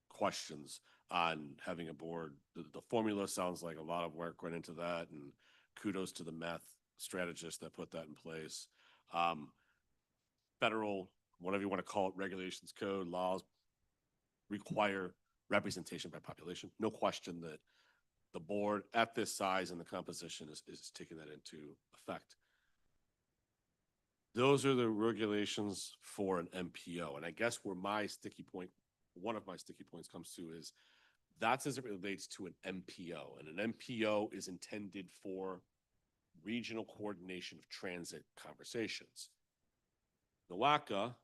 questions on having a board. The formula sounds like a lot of work went into that, and kudos to the math strategists that put that in place. Federal, whatever you want to call it, regulations, code, laws require representation by population. No question that the board at this size and the composition is taking that into effect. Those are the regulations for an MPO. And I guess where my sticky point, one of my sticky points comes to is that's as it relates to an MPO. And an MPO is intended for regional coordination of transit conversations. NOACA,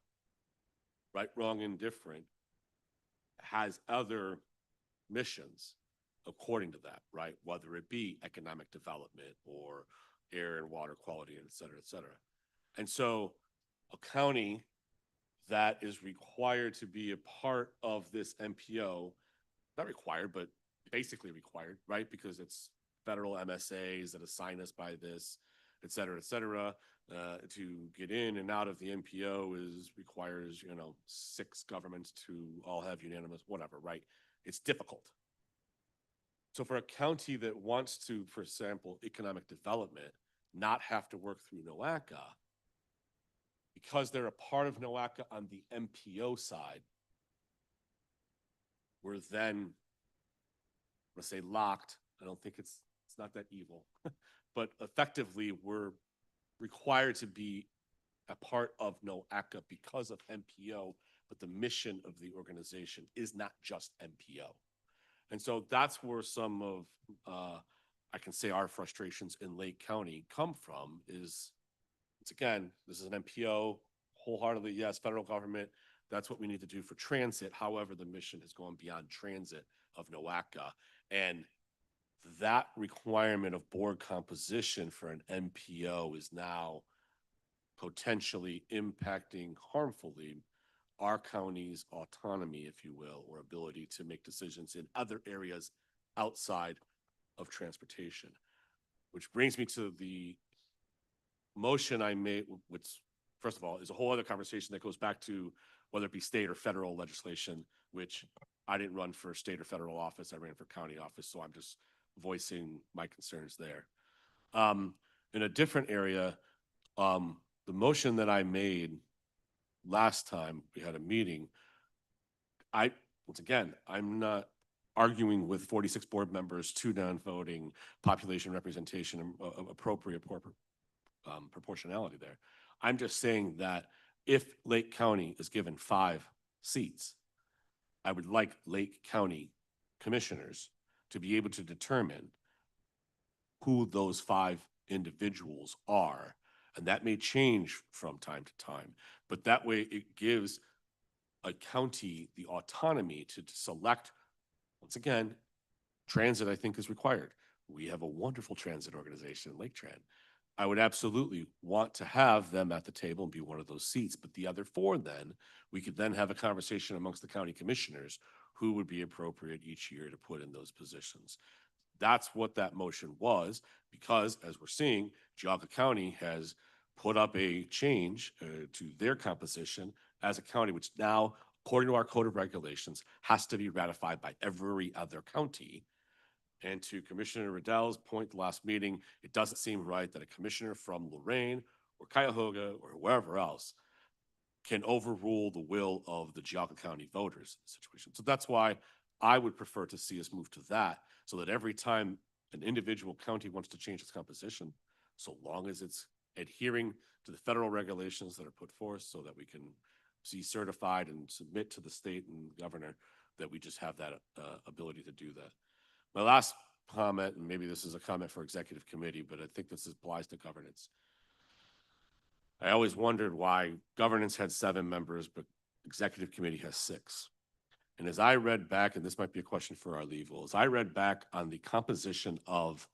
right, wrong, indifferent, has other missions according to that, right? Whether it be economic development or air and water quality, et cetera, et cetera. And so a county that is required to be a part of this MPO, not required, but basically required, right? Because it's federal MSAs that assign us by this, et cetera, to get in and out of the MPO requires, 6 governments to all have unanimous, whatever, right? It's difficult. So for a county that wants to, for example, economic development, not have to work through NOACA, because they're a part of NOACA on the MPO side, we're then, let's say, locked. I don't think it's not that evil, but effectively we're required to be a part of NOACA because of MPO, but the mission of the organization is not just MPO. And so that's where some of, I can say our frustrations in Lake County come from is, it's again, this is an MPO, wholeheartedly, yes, federal government, that's what we need to do for transit. However, the mission has gone beyond transit of NOACA. And that requirement of board composition for an MPO is now potentially impacting harmfully our county's autonomy, if you will, or ability to make decisions in other areas outside of transportation. Which brings me to the motion I made, which, first of all, is a whole other conversation that goes back to whether it be state or federal legislation, which I didn't run for state or federal office. I ran for county office, so I'm just voicing my concerns there. In a different area, the motion that I made last time we had a meeting, once again, I'm not arguing with 46 board members, 2 non-voting, population representation, appropriate proportionality there. I'm just saying that if Lake County is given 5 seats, I would like Lake County commissioners to be able to determine who those 5 individuals are. And that may change from time to time, but that way it gives a county the autonomy to select, once again, transit I think is required. We have a wonderful transit organization, Lake Tran. I would absolutely want to have them at the table and be one of those seats, but the other 4 then, we could then have a conversation amongst the county commissioners who would be appropriate each year to put in those positions. That's what that motion was, because as we're seeing, Geauga County has put up a change to their composition as a county, which now, according to our code of regulations, has to be ratified by every other county. And to Commissioner Riddell's point the last meeting, it doesn't seem right that a commissioner from Lorain or Cuyahoga or wherever else can overrule the will of the Geauga County voters in the situation. So that's why I would prefer to see us move to that, so that every time an individual county wants to change its composition, so long as it's adhering to the federal regulations that are put forth so that we can see certified and submit to the state and governor, that we just have that ability to do that. My last comment, and maybe this is a comment for executive committee, but I think this applies to governance. I always wondered why governance had 7 members, but executive committee has 6. And as I read back, and this might be a question for our legal, as I read back on the composition of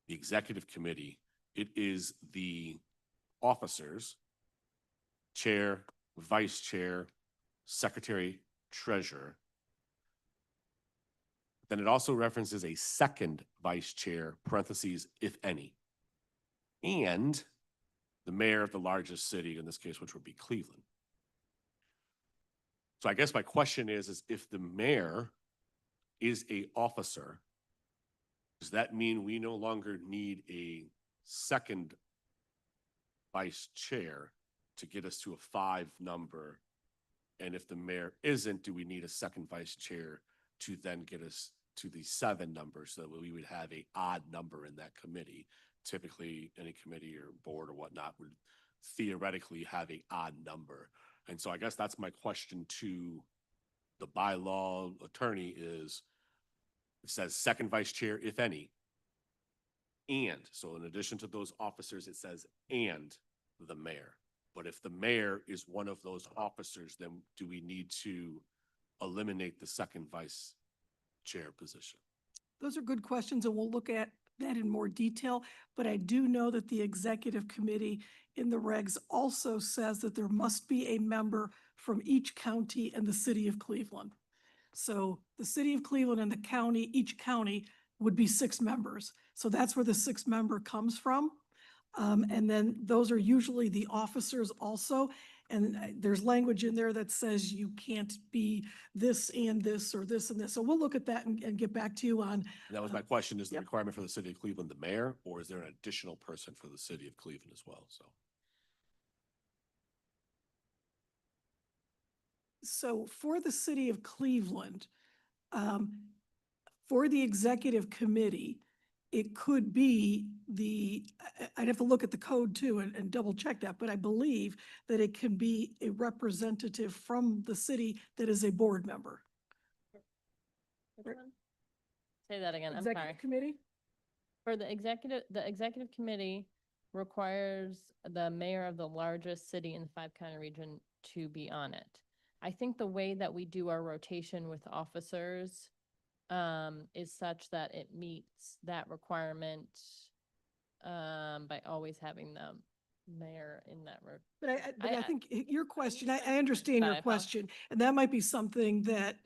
the executive committee, it is the officers, chair, vice chair, secretary, treasurer. Then it also references a second vice chair, parentheses, if any, and the mayor of the largest city, in this case, which would be Cleveland. So I guess my question is if the mayor is an officer, does that mean we no longer need a second vice chair to get us to a 5 number? And if the mayor isn't, do we need a second vice chair to then get us to the 7 number, so that we would have an odd number in that committee? Typically, any committee or board or whatnot would theoretically have a odd number. And so I guess that's my question to the bylaw attorney is, it says second vice chair, if any. And, so in addition to those officers, it says, and the mayor. But if the mayor is one of those officers, then do we need to eliminate the second vice chair position? Those are good questions, and we'll look at that in more detail. But I do know that the executive committee in the regs also says that there must be a member from each county and the city of Cleveland. So the city of Cleveland and the county, each county would be 6 members. So that's where the 6th member comes from. And then those are usually the officers also. And there's language in there that says you can't be this and this or this and this. So we'll look at that and get back to you on. And that was my question, is the Yep. requirement for the city of Cleveland the mayor, or is there an additional person for the city of Cleveland as well? So for the city of Cleveland, for the executive committee, it could be I'd have to look at the code too and double check that, but I believe that it can be a representative from the city that is a board member. Which Right. one? Say that again, I'm sorry. Executive committee? For the executive committee requires the mayor of the largest city in the 5-county region to be on it. I think the way that we do our rotation with officers is such that it meets that requirement by always having the mayor in that road. But I I- think your question, I understand understand that, your I thought- question, and that might be something that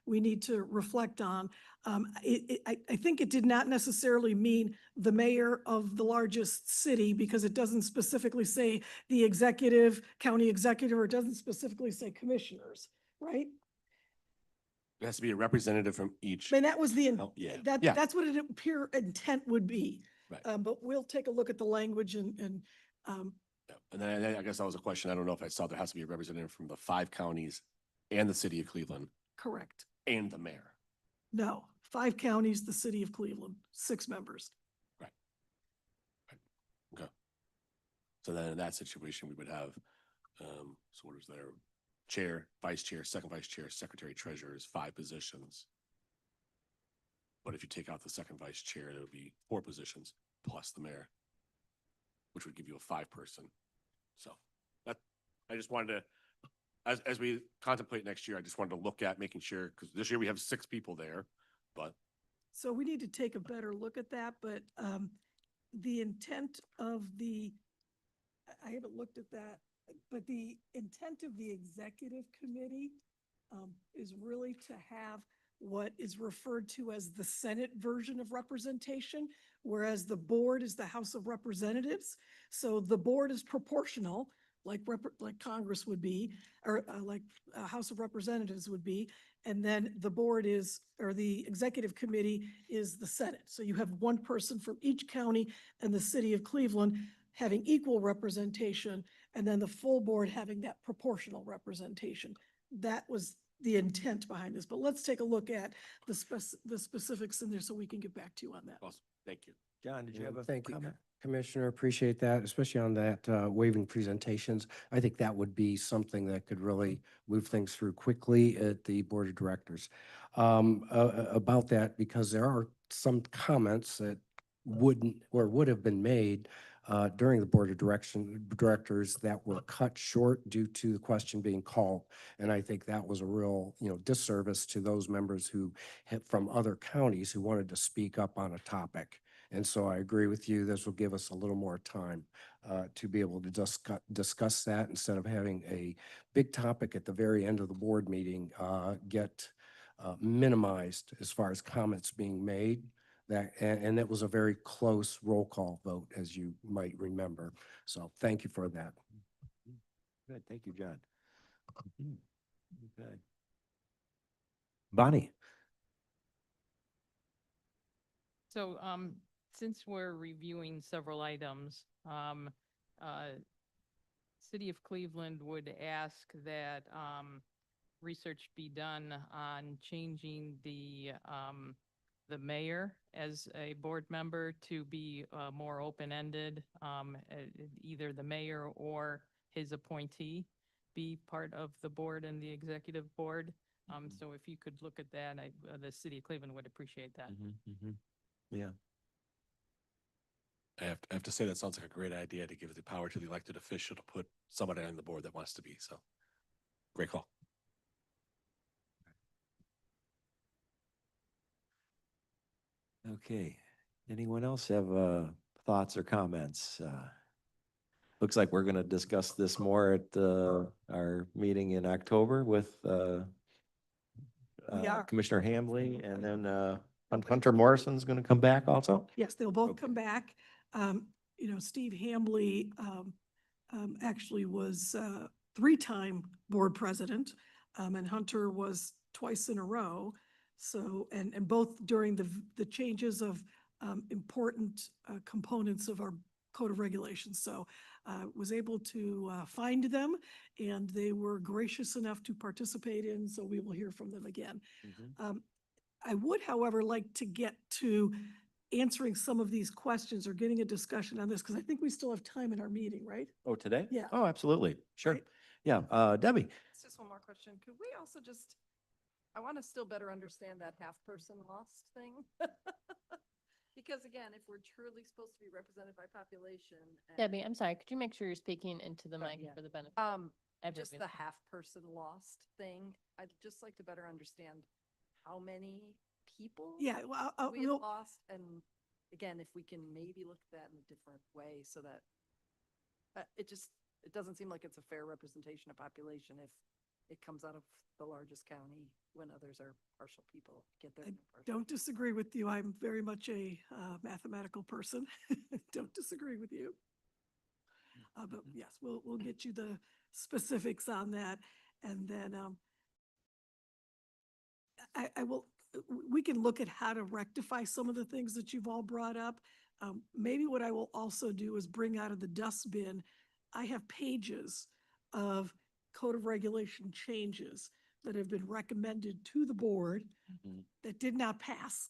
we need to reflect on. I think it did not necessarily mean the mayor of the largest city, because it doesn't specifically say the executive, county executive, or it doesn't specifically say commissioners, right? It has to be a representative from each. I mean, that was the, Oh, yeah. that, Yeah. that's what it appear intent would be. Right. But we'll take a look at the language and Yeah. And then I guess that was a question. I don't know if I saw there has to be a representative from the 5 counties and the city of Cleveland correct. and the mayor. No, 5 counties, the city of Cleveland, 6 members. So then in that situation, we would have, so what is there? Chair, vice chair, second vice chair, secretary, treasurer is 5 positions. But if you take out the second vice chair, it would be 4 positions plus the mayor, which would give you a 5-person. So that, I just wanted to, as we contemplate next year, I just wanted to look at making sure, because this year we have 6 people there, but So we need to take a better look at that, but the intent of I haven't looked at that, but the intent of the executive committee is really to have what is referred to as the Senate version of representation, whereas the board is the House of Representatives. So the board is proportional, like Congress would be, or like House of Representatives would be. And then the board is, or the executive committee is the Senate. So you have 1 person from each county and the city of Cleveland having equal representation, and then the full board having that proportional representation. That was the intent behind this, but let's take a look at the specifics in there so we can get back to you on that. awesome. Thank you. John, did you have a Thank you, comment? Commissioner. Appreciate that, especially on that waiving presentations. I think that would be something that could really move things through quickly at the Board of Directors. About that, because there are some comments that wouldn't, or would have been made during the Board of Directors that were cut short due to the question being called. And I think that was a real, disservice to those members who from other counties who wanted to speak up on a topic. And so I agree with you. This will give us a little more time to be able to discuss that instead of having a big topic at the very end of the board meeting get minimized as far as comments being made. And it was a very close roll call vote, as you might remember. So thank you for that. Good, thank you, John. Okay. Bonnie? So, since we're reviewing several items, City of Cleveland would ask that, research be done on changing the the mayor as a board member to be more open-ended. Either the mayor or his appointee be part of the board and the executive board. So if you could look at that, the city of Cleveland would appreciate that. Yeah. I have to say, that sounds like a great idea to give the power to the elected official to put somebody on the board that wants to be, so. Great call. Okay. Anyone else have thoughts or comments? Looks like we're going to discuss this more at our meeting in October with We are. Commissioner Hambley, and then Hunter Morrison's going to come back also? Yes, they'll both Okay. come back. Steve Hambley actually was three-time board president, and Hunter was twice in a row. So, and both during the changes of important components of our code of regulations. So was able to find them, and they were gracious enough to participate in, so we will hear from them again. I would, however, like to get to answering some of these questions or getting a discussion on this, because I think we still have time in our meeting, right? Oh, today? Yeah. Oh, absolutely. Sure. Right. Yeah. Debbie? It's just one more question. Could we also just, I want to still better understand that half person lost thing. Because again, if we're truly supposed to be represented by population. and, Debbie, I'm sorry, could you make sure you're speaking into the Sorry, mic yeah. for the benefit? Just everyone? the half person lost thing. I'd just like to better understand how many people Yeah, well, we have lost. And again, if we can maybe look at that in a different way so that it doesn't seem like it's a fair representation of population if it comes out of the largest county when others are partial people get their. I partial. don't disagree with you. I'm very much a mathematical person. Don't disagree with you. But yes, we'll get you the specifics on that. And then I will, we can look at how to rectify some of the things that you've all brought up. Maybe what I will also do is bring out of the dustbin, I have pages of code of regulation changes that have been recommended to the board that did not pass.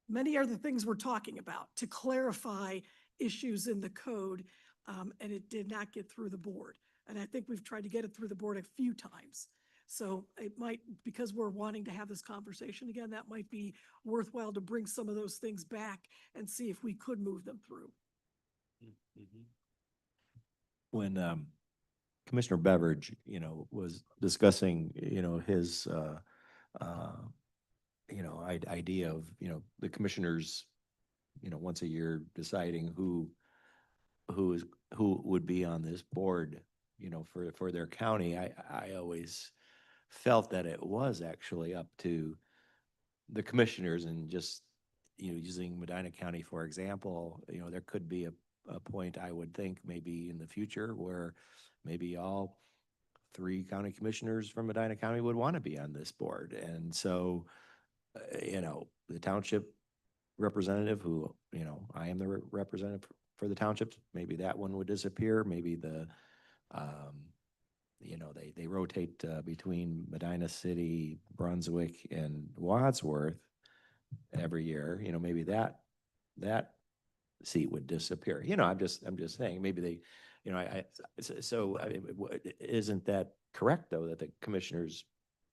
Many are the things we're talking about to clarify issues in the code, and it did not get through the board. And I think we've tried to get it through the board a few times. So it might, because we're wanting to have this conversation again, that might be worthwhile to bring some of those things back and see if we could move them through. When Commissioner Beveridge, was discussing, his, idea of, the commissioners, once a year deciding who would be on this board, for their county, I always felt that it was actually up to the commissioners, and just, using Medina County, for example, there could be a point, I would think, maybe in the future where maybe all 3 county commissioners from Medina County would want to be on this board. And so, the township representative who, I am the representative for the townships, maybe that one would disappear. Maybe they rotate between Medina City, Brunswick, and Wadsworth every year. Maybe that seat would disappear. I'm just saying, maybe they, isn't that correct, though, that the commissioners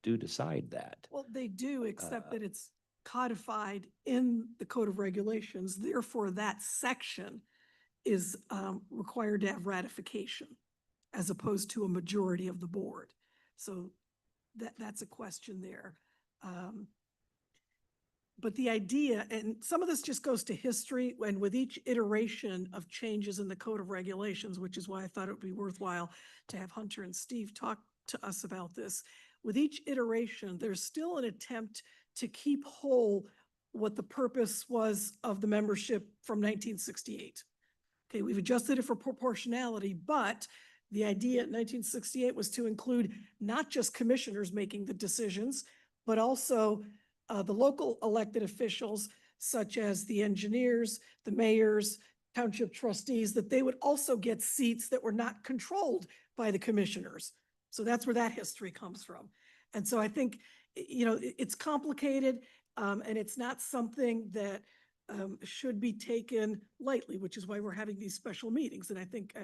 do decide that? Well, they do, except that it's codified in the code of regulations. Therefore, that section is required to have ratification as opposed to a majority of the board. So that's a question there. But the idea, and some of this just goes to history, and with each iteration of changes in the code of regulations, which is why I thought it would be worthwhile to have Hunter and Steve talk to us about this. With each iteration, there's still an attempt to keep whole what the purpose was of the membership from 1968. Okay, we've adjusted it for proportionality, but the idea in 1968 was to include not just commissioners making the decisions, but also the local elected officials, such as the engineers, the mayors, township trustees, that they would also get seats that were not controlled by the commissioners. So that's where that history comes from. And so I think, it's complicated. And it's not something that should be taken lightly, which is why we're having these special meetings. And I think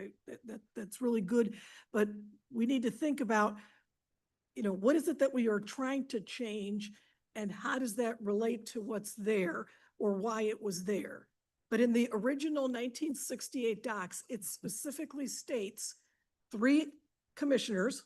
that's really good. But we need to think about, what is it that we are trying to change and how does that relate to what's there or why it was there? But in the original 1968 docs, it specifically states 3 commissioners,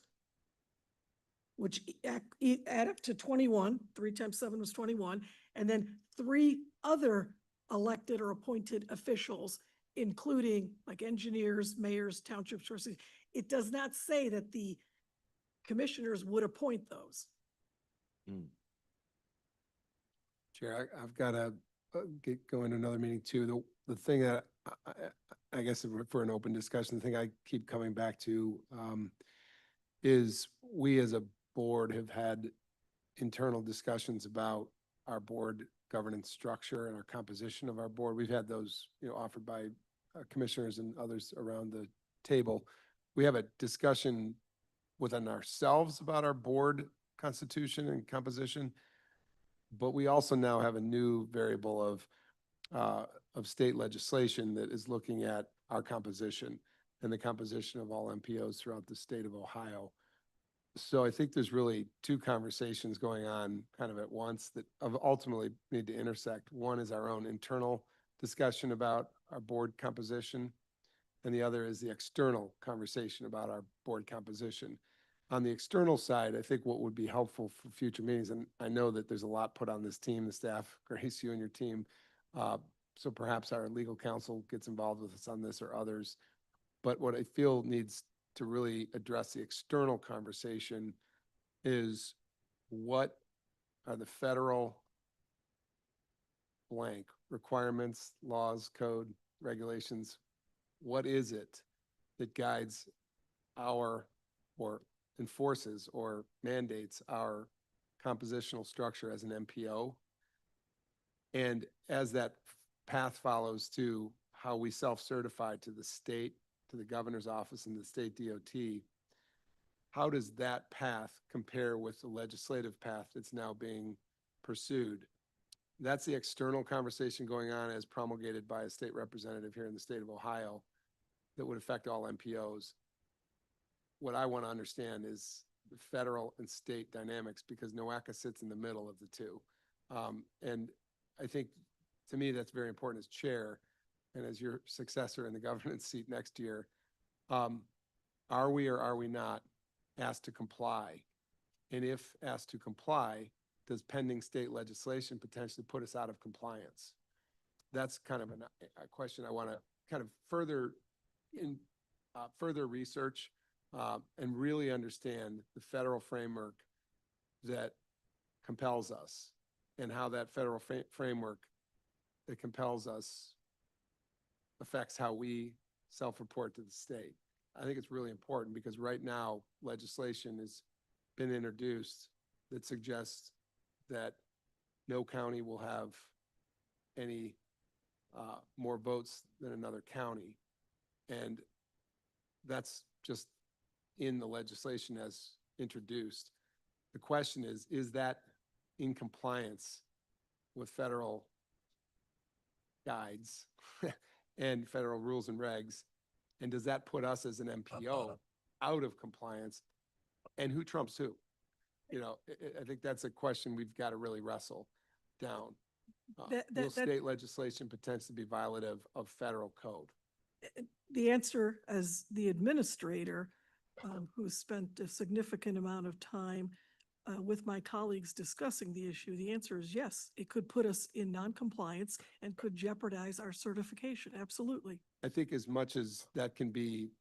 which add up to 21, 3 times 7 was 21, and then 3 other elected or appointed officials, including like engineers, mayors, township trustees. It does not say that the commissioners would appoint those. Chair, I've got to get going to another meeting too. The thing that I guess for an open discussion, the thing I keep coming back to is we as a board have had internal discussions about our board governance structure and our composition of our board. We've had those, offered by commissioners and others around the table. We have a discussion within ourselves about our board constitution and composition, but we also now have a new variable of state legislation that is looking at our composition and the composition of all MPOs throughout the state of Ohio. So I think there's really 2 conversations going on kind of at once that ultimately need to intersect. One is our own internal discussion about our board composition, and the other is the external conversation about our board composition. On the external side, I think what would be helpful for future meetings, and I know that there's a lot put on this team, the staff, Grace, you and your team, so perhaps our legal counsel gets involved with us on this or others. But what I feel needs to really address the external conversation is what are the federal blank requirements, laws, code, regulations? What is it that guides our or enforces or mandates our compositional structure as an MPO? And as that path follows to how we self-certify to the state, to the governor's office and the state DOT, how does that path compare with the legislative path that's now being pursued? That's the external conversation going on as promulgated by a state representative here in the state of Ohio that would affect all MPOs. What I want to understand is the federal and state dynamics, because NOACA sits in the middle of the 2. And I think, to me, that's very important as chair and as your successor in the governance seat next year. Are we or are we not asked to comply? And if asked to comply, does pending state legislation potentially put us out of compliance? That's kind of a question I want to kind of further research and really understand the federal framework that compels us and how that federal framework that compels us affects how we self-report to the state. I think it's really important because right now legislation has been introduced that suggests that no county will have any more votes than another county. And that's just in the legislation as introduced. The question is that in compliance with federal guides and federal rules and regs? And does that put us as an MPO out of compliance? And who trumps who? I think that's a question we've got to really wrestle down. Will state legislation potentially be violative of federal code? The answer, as the administrator, who spent a significant amount of time with my colleagues discussing the issue, the answer is yes. It could put us in non-compliance and could jeopardize our certification. Absolutely. I think as much as that can be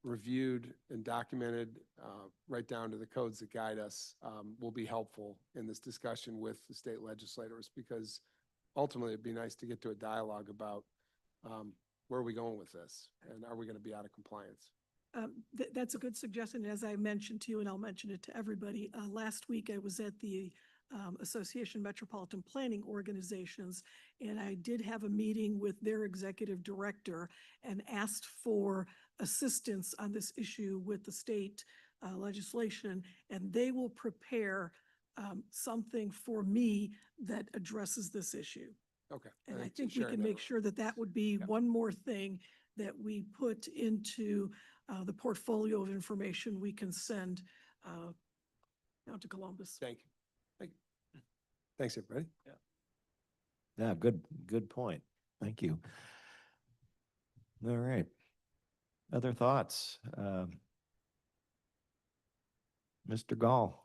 reviewed and documented right down to the codes that guide us will be helpful in this discussion with the state legislators, because ultimately it'd be nice to get to a dialogue about where are we going with this and are we going to be out of compliance? That's a good suggestion. As I mentioned to you, and I'll mention it to everybody, last week I was at the Association Metropolitan Planning Organizations, and I did have a meeting with their executive director and asked for assistance on this issue with the state legislation, and they will prepare something for me that addresses this issue. Okay. And I thanks for think we sharing can that make with us. sure that that would be Yeah. one more thing that we put into the portfolio of information we can send down to Columbus. Thank you. Thank you. Thanks, everybody. Yeah, good point. Thank you. All right. Other thoughts? Mr. Gall?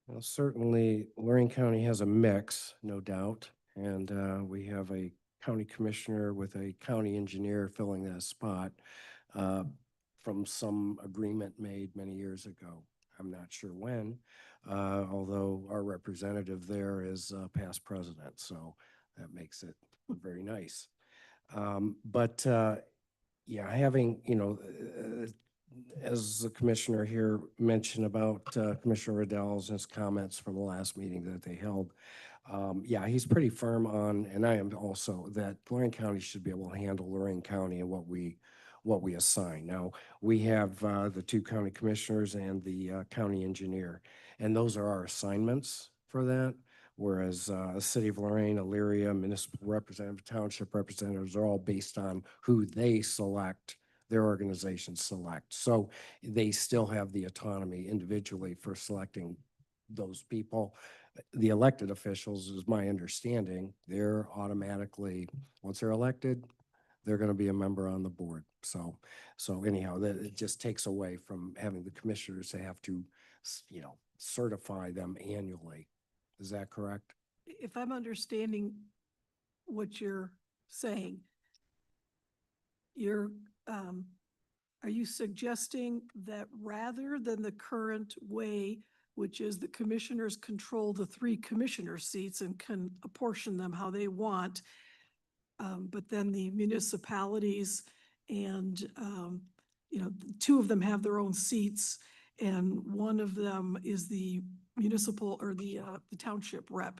Well, certainly Lorraine County has a mix, no doubt, and we have a county commissioner with a county engineer filling that spot uh, from some agreement made many years ago. I'm not sure when, although our representative there is past president, so that makes it very nice. But yeah, having, as the commissioner here mentioned about Commissioner Riddell's and his comments from the last meeting that they held, yeah, he's pretty firm on, and I am also, that Lorraine County should be able to handle Lorraine County and what we assign. Now, we have the two county commissioners and the county engineer, and those are our assignments for that. Whereas the city of Lorraine, Elyria, municipal representative, township representatives are all based on who they select, their organizations select. So they still have the autonomy individually for selecting those people. The elected officials, is my understanding, they're automatically, once they're elected, they're going to be a member on the board. So anyhow, that it just takes away from having the commissioners to have to, certify them annually. Is that correct? If I'm understanding what you're saying, are you suggesting that rather than the current way, which is the commissioners control the 3 commissioner seats and can apportion them how they want, but then the municipalities and, 2 of them have their own seats, and one of them is the municipal or the township rep.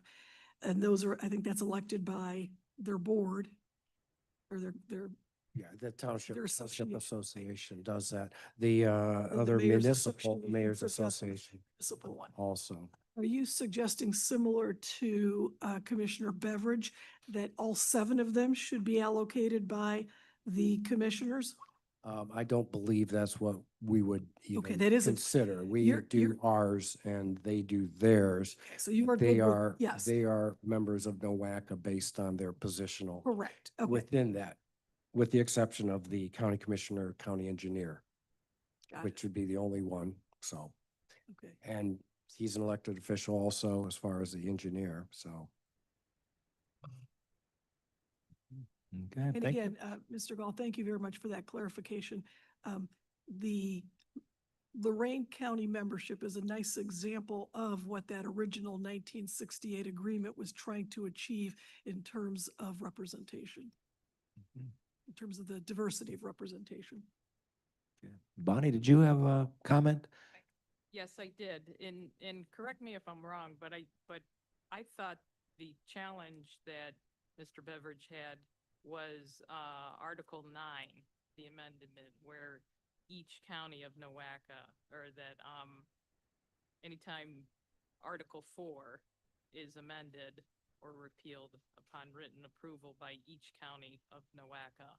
And those are, I think that's elected by their board or their Yeah, the Township Their association. Association does that. The the other Mayor's municipal, Association Mayor's for the Association municipal one. also. Are you suggesting similar to Commissioner Beveridge, that all 7 of them should be allocated by the commissioners? I don't believe that's what we would Okay, even that isn't- consider. We you're- do you're- ours and they do theirs. Okay, so you are They good with, are, yes, they are members of NOACA based on their positional correct. Okay, within that, with the exception of the county commissioner, county engineer, got it. which would be the only one, so. Okay. And he's an elected official also as far as the engineer, so. Okay, And thank you. again, Mr. Gall, thank you very much for that clarification. The Lorraine County membership is a nice example of what that original 1968 agreement was trying to achieve in terms of representation, Mhm. in terms of the diversity of representation. Bonnie, did you have a comment? Yes, I did. And correct me if I'm wrong, but I thought the challenge that Mr. Beveridge had was Article 9, the amendment, where each county of NOACA, or that anytime Article 4 is amended or repealed upon written approval by each county of NOACA,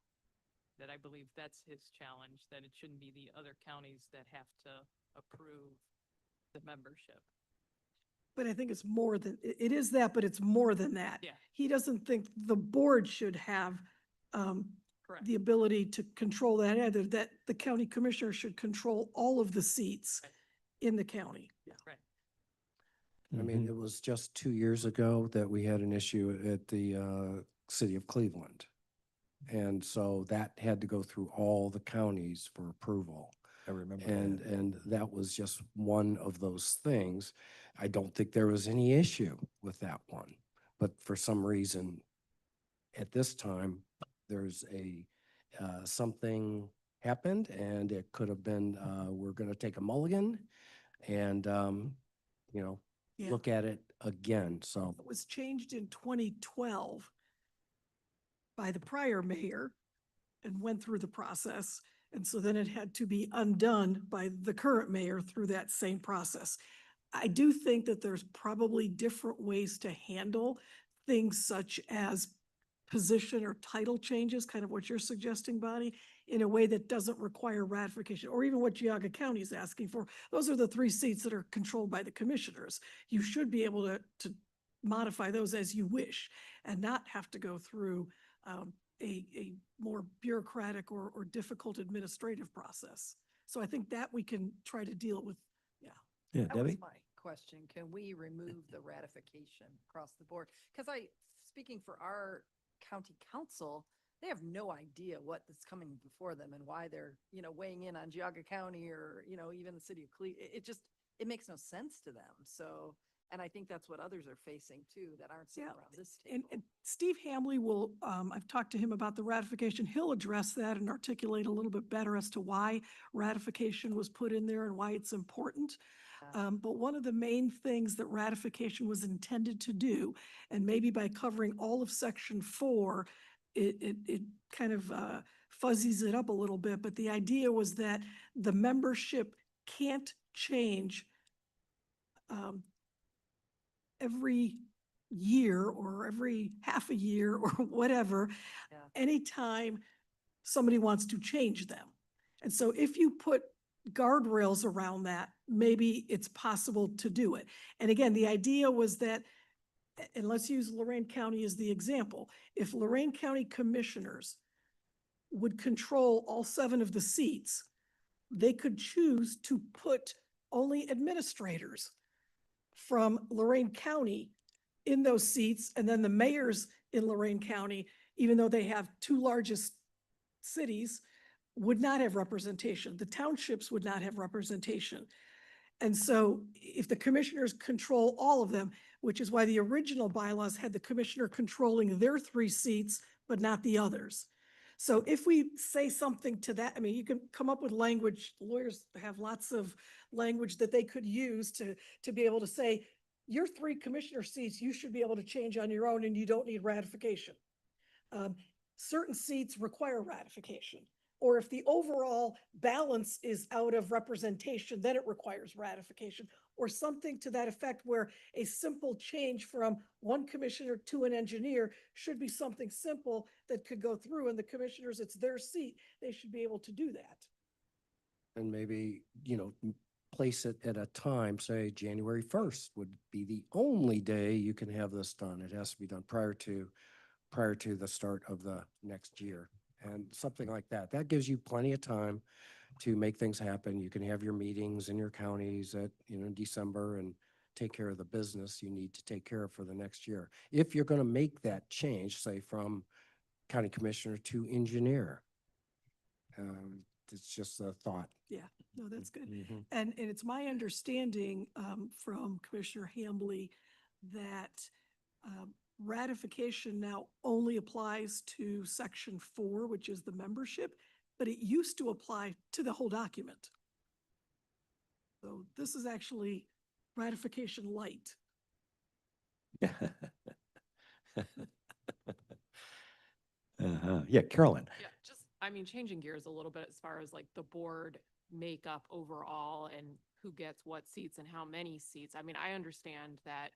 that I believe that's his challenge, that it shouldn't be the other counties that have to approve the membership. But I think it's more than, it is that, but it's more than that. Yeah. He doesn't think the board should have Correct. the ability to control that either, that the county commissioner should control all of the seats Right. in the county. Right. I mean, Mhm. it was just 2 years ago that we had an issue at the city of Cleveland. And so that had to go through all the counties for approval. I remember And that was just one of those things. I don't think there was any issue with that one. But for some reason, at this time, there's something happened and it could have been, we're going to take a mulligan and, Yeah. look at it again. So, It was changed in 2012 by the prior mayor and went through the process. And so then it had to be undone by the current mayor through that same process. I do think that there's probably different ways to handle things such as position or title changes, kind of what you're suggesting, Bonnie, in a way that doesn't require ratification, or even what Geauga County is asking for. Those are the 3 seats that are controlled by the commissioners. You should be able to modify those as you wish and not have to go through a more bureaucratic or difficult administrative process. So I think that we can try to deal with, yeah. Yeah, That was Debbie? my question. Can we remove the ratification across the board? Because speaking for our county council, they have no idea what is coming before them and why they're, weighing in on Geauga County or, even the city of Cleveland. It makes no sense to them. So, and I think that's what others are facing too, that aren't sitting Yeah, around this table. And Steve Hamley will, I've talked to him about the ratification. He'll address that and articulate a little bit better as to why ratification was put in there and why it's important. But one of the main things that ratification was intended to do, and maybe by covering all of section 4, it kind of fuzzies it up a little bit, but the idea was that the membership can't change every year or every half a year or whatever, Yeah. anytime somebody wants to change them. And so if you put guardrails around that, maybe it's possible to do it. And again, the idea was that, and let's use Lorraine County as the example, if Lorraine County commissioners would control all 7 of the seats, they could choose to put only administrators from Lorraine County in those seats, and then the mayors in Lorraine County, even though they have 2 largest cities, would not have representation. The townships would not have representation. And so if the commissioners control all of them, which is why the original bylaws had the commissioner controlling their 3 seats, but not the others. So if we say something to that, I mean, you can come up with language, lawyers have lots of language that they could use to be able to say, your 3 commissioner seats, you should be able to change on your own and you don't need ratification. Certain seats require ratification. Or if the overall balance is out of representation, then it requires ratification, or something to that effect where a simple change from one commissioner to an engineer should be something simple that could go through, and the commissioners, it's their seat, they should be able to do that. And maybe, place it at a time, say January 1st would be the only day you can have this done. It has to be done prior to the start of the next year. And something like that. That gives you plenty of time to make things happen. You can have your meetings in your counties in December and take care of the business you need to take care of for the next year. If you're going to make that change, say from county commissioner to engineer, it's just a thought. Yeah, no, that's good. Mhm. And it's my understanding from Commissioner Hambley that ratification now only applies to section 4, which is the membership, but it used to apply to the whole document. So this is actually ratification light. Yeah, Carolyn. Yeah, changing gears a little bit as far as like the board makeup overall and who gets what seats and how many seats. I understand that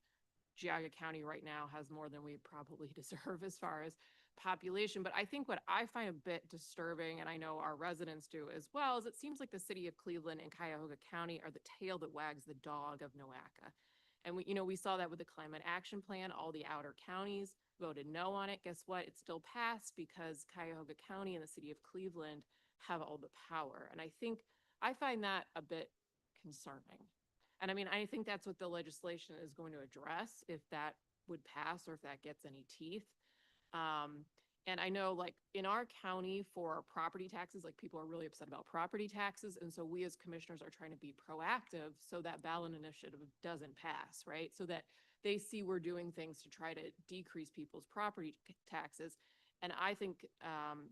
Geauga County right now has more than we probably deserve as far as population, but I think what I find a bit disturbing, and I know our residents do as well, is it seems like the city of Cleveland and Cuyahoga County are the tail that wags the dog of NOACA. And we saw that with the Climate Action Plan. All the outer counties voted no on it. Guess what? It still passed because Cuyahoga County and the city of Cleveland have all the power. And I find that a bit concerning. And I think that's what the legislation is going to address, if that would pass or if that gets any teeth. And I know like in our county for property taxes, like people are really upset about property taxes. And so we as commissioners are trying to be proactive so that ballot initiative doesn't pass, right? So that they see we're doing things to try to decrease people's property taxes. And I think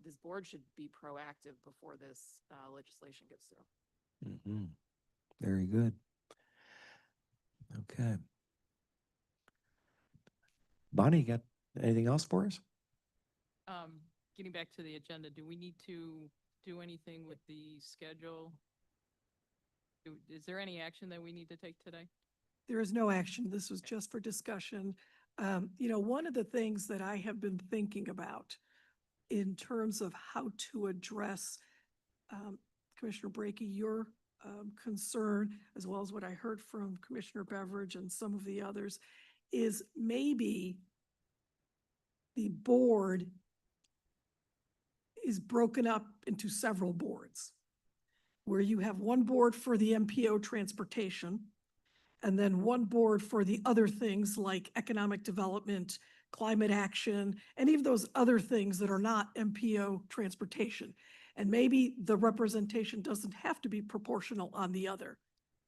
this board should be proactive before this legislation gets through. Mm-hmm. Very good. Okay. Bonnie, you got anything else for us? Getting back to the agenda, do we need to do anything with the schedule? Is there any action that we need to take today? There is no action. This was just for discussion. You know, one of the things that I have been thinking about in terms of how to address, Commissioner Brackey, your concern, as well as what I heard from Commissioner Beveridge and some of the others, is maybe the board is broken up into several boards, where you have one board for the MPO transportation, and then one board for the other things like economic development, climate action, any of those other things that are not MPO transportation. And maybe the representation doesn't have to be proportional on the other.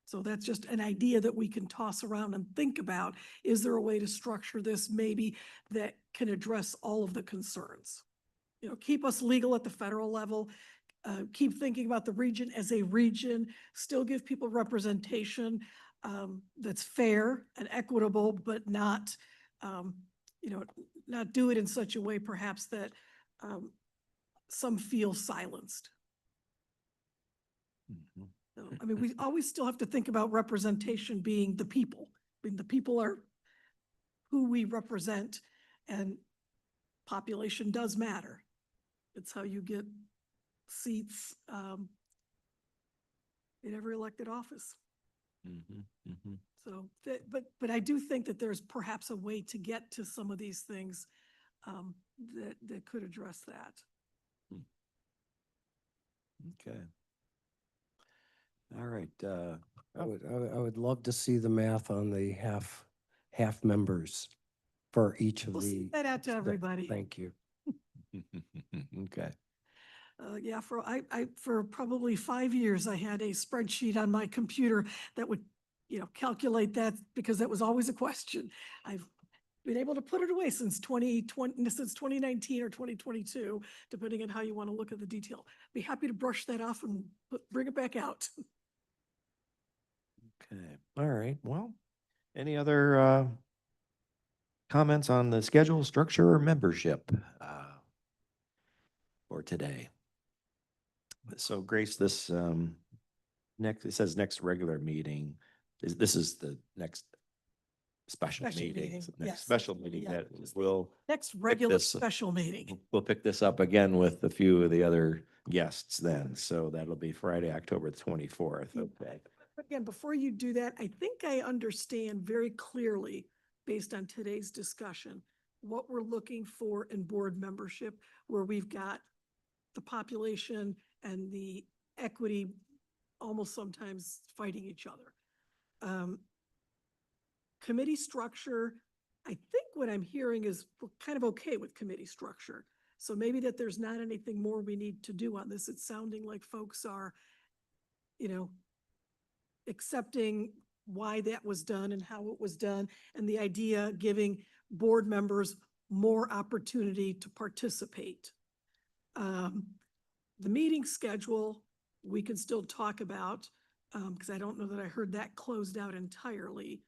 So that's just an idea that we can toss around and think about. Is there a way to structure this maybe that can address all of the concerns? You know, keep us legal at the federal level, keep thinking about the region as a region, still give people representation that's fair and equitable, but not, you know, not do it in such a way perhaps that some feel silenced. Mhm. So, I mean, we always still have to think about representation being the people. I mean, the people are who we represent, and population does matter. It's how you get seats in every elected office. Mhm, mhm. So, but I do think that there's perhaps a way to get to some of these things that could address that. Okay. All right, I would love to see the math on the half members for each of We'll the. send that out to everybody. Thank you. okay. Yeah, for probably 5 years, I had a spreadsheet on my computer that would, you know, calculate that, because that was always a question. I've been able to put it away since 2020, since 2019 or 2022, depending on how you want to look at the detail. Be happy to brush that off and bring it back out. Okay, all right, well, any other comments on the schedule, structure, or membership for today? So Grace, this next, it says next regular meeting, this is the next special Special meeting. meeting, So next yes. special meeting Yeah. that will, Next regular this- special meeting. we'll pick this up again with a few of the other guests then. So that'll be Friday, October 24th. Okay. But again, before you do that, I think I understand very clearly, based on today's discussion, what we're looking for in board membership, where we've got the population and the equity almost sometimes fighting each other. Committee structure, I think what I'm hearing is we're kind of okay with committee structure. So maybe that there's not anything more we need to do on this. It's sounding like folks are, you know, accepting why that was done and how it was done, and the idea giving board members more opportunity to participate. The meeting schedule, we can still talk about, because I don't know that I heard that closed out entirely.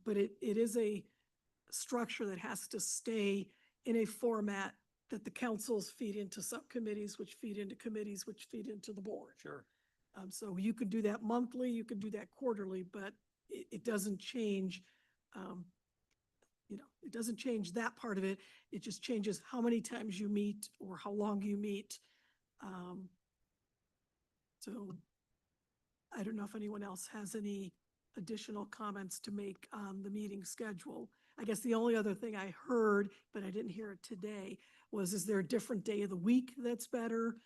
But it is a structure that has to stay in a format that the councils feed into subcommittees, which feed into committees, which feed into the board. Sure. So you could do that monthly, you could do that quarterly, but it doesn't change, you know, it doesn't change that part of it. It just changes how many times you meet or how long you meet. So I don't know if anyone else has any additional comments to make on the meeting schedule. I guess the only other thing I heard, but I didn't hear it today, was, is there a different day of the week that's better?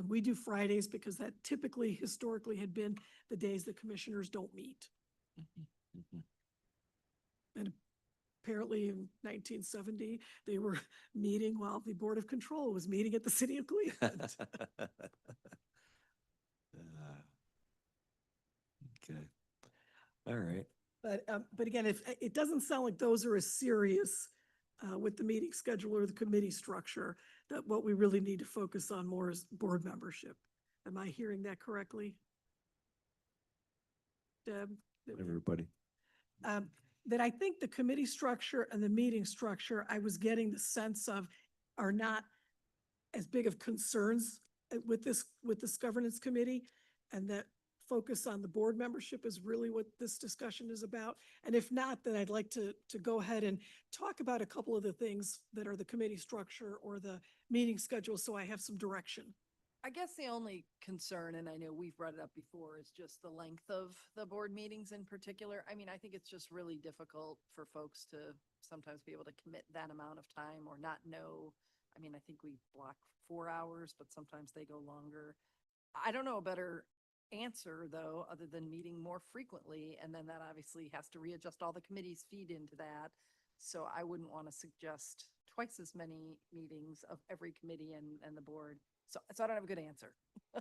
We do Fridays because that typically historically had been the days the commissioners don't meet. And apparently in 1970, they were meeting while the Board of Control was meeting at the city of Cleveland. Okay. All right. But again, if, it doesn't sound like those are as serious with the meeting schedule or the committee structure, that what we really need to focus on more is board membership. Am I hearing that correctly? Deb? Everybody. That I think the committee structure and the meeting structure, I was getting the sense of, are not as big of concerns with this governance committee, and that focus on the board membership is really what this discussion is about. And if not, then I'd like to go ahead and talk about a couple of the things that are the committee structure or the meeting schedule, so I have some direction. I guess the only concern, and I know we've brought it up before, is just the length of the board meetings in particular. I mean, I think it's just really difficult for folks to sometimes be able to commit that amount of time or not know. I mean, I think we block 4 hours, but sometimes they go longer. I don't know a better answer though, other than meeting more frequently. And then that obviously has to readjust all the committees feed into that. So I wouldn't want to suggest twice as many meetings of every committee and the board. So I don't have a good answer.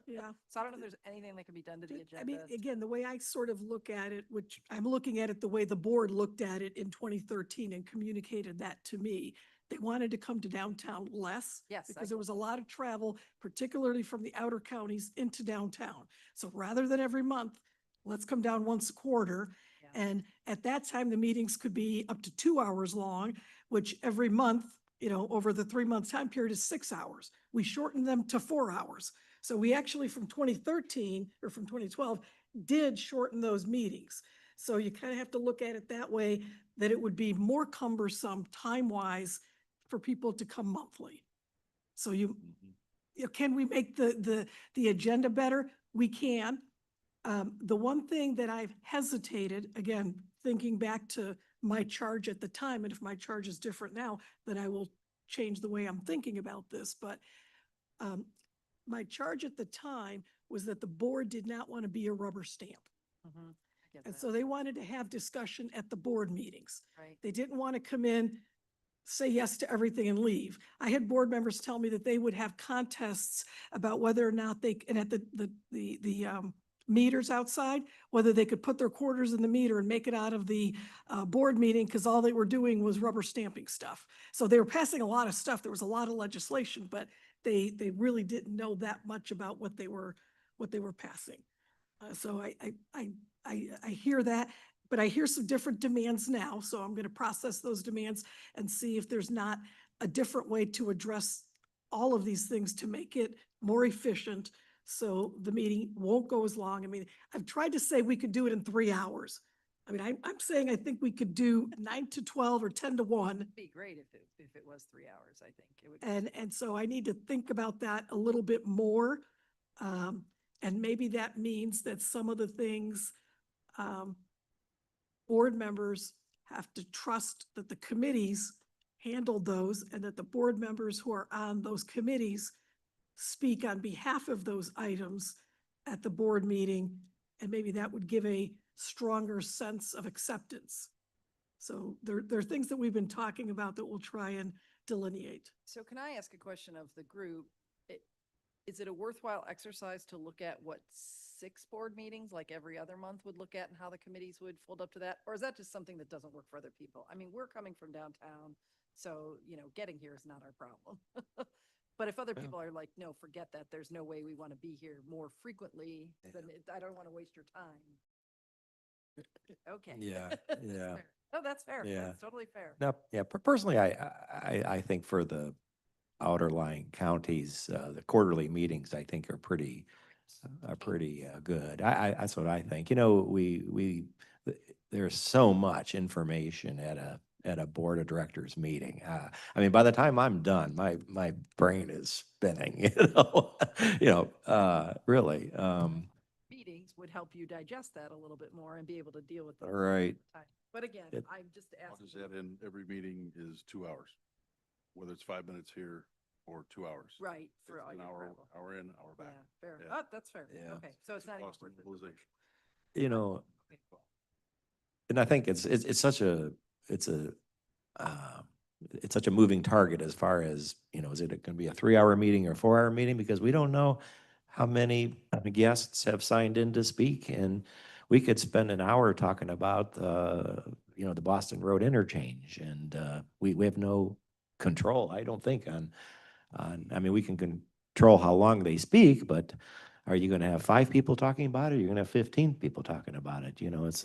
Yeah. So I don't know if there's anything that can be done to the I mean, agenda. again, the way I sort of look at it, which I'm looking at it the way the board looked at it in 2013 and communicated that to me. They wanted to come to downtown less. Yes, I Because there get was a lot of travel, particularly from the outer counties into downtown. So rather than every month, let's come down once a quarter. Yeah. And at that time, the meetings could be up to 2 hours long, which every month, over the 3-month time period is 6 hours. We shortened them to 4 hours. So we actually, from 2013 or from 2012, did shorten those meetings. So you kind of have to look at it that way, that it would be more cumbersome time-wise for people to come monthly. So can we make the agenda better? We can. The one thing that I've hesitated, again, thinking back to my charge at the time, and if my charge is different now, then I will change the way I'm thinking about this. But my charge at the time was that the board did not want to be a rubber stamp. Mhm. I get And that, so they wanted to have discussion at the board meetings. right? They didn't want to come in, say yes to everything and leave. I had board members tell me that they would have contests about whether or not and at the meters outside, whether they could put their quarters in the meter and make it out of the board meeting, because all they were doing was rubber stamping stuff. So they were passing a lot of stuff. There was a lot of legislation, but they really didn't know that much about what they were passing. So I hear that, but I hear some different demands now. So I'm going to process those demands and see if there's not a different way to address all of these things to make it more efficient. So the meeting won't go as long. I mean, I've tried to say we could do it in 3 hours. I mean, I'm saying I think we could do 9 to 12 or 10 to 1. It'd be great if it was 3 hours, I think. It would. And so I need to think about that a little bit more. And maybe that means that some of the things, board members have to trust that the committees handled those, and that the board members who are on those committees speak on behalf of those items at the board meeting. And maybe that would give a stronger sense of acceptance. So there are things that we've been talking about that we'll try and delineate. So can I ask a question of the group? Is it a worthwhile exercise to look at what 6 board meetings, like every other month, would look at and how the committees would fold up to that? Or is that just something that doesn't work for other people? I mean, we're coming from downtown, so, getting here is not our problem. But if other Yeah. people are like, no, forget that, there's no way we want to be here more frequently, then I don't want to waste your time. Okay. Yeah, That's yeah. fair. No, that's fair. Yeah. That's totally fair. No, yeah, personally, I think for the outer lying counties, the quarterly meetings, I think are pretty good. That's what I think. There's so much information at a board of directors meeting. I mean, by the time I'm done, my brain is spinning, really. Meetings would help you digest that a little bit more and be able to deal with those. Right. time. But again, It- I'm just What asking. is that in every meeting is 2 hours, whether it's 5 minutes here or 2 hours. Right, for It's all an your hour, travel. hour in, hour Yeah, back. fair. Yeah. Oh, that's fair. Yeah. Okay, so it's not even Cost of worth it. mobilization. And I think it's such a moving target as far as, is it going to be a 3-hour meeting or 4-hour meeting? Because we don't know how many guests have signed in to speak, and we could spend an hour talking about, the Boston Road interchange, and we have no control, I don't think, I mean, we can control how long they speak, but are you going to have 5 people talking about it? Or you're going to have 15 people talking about it? It's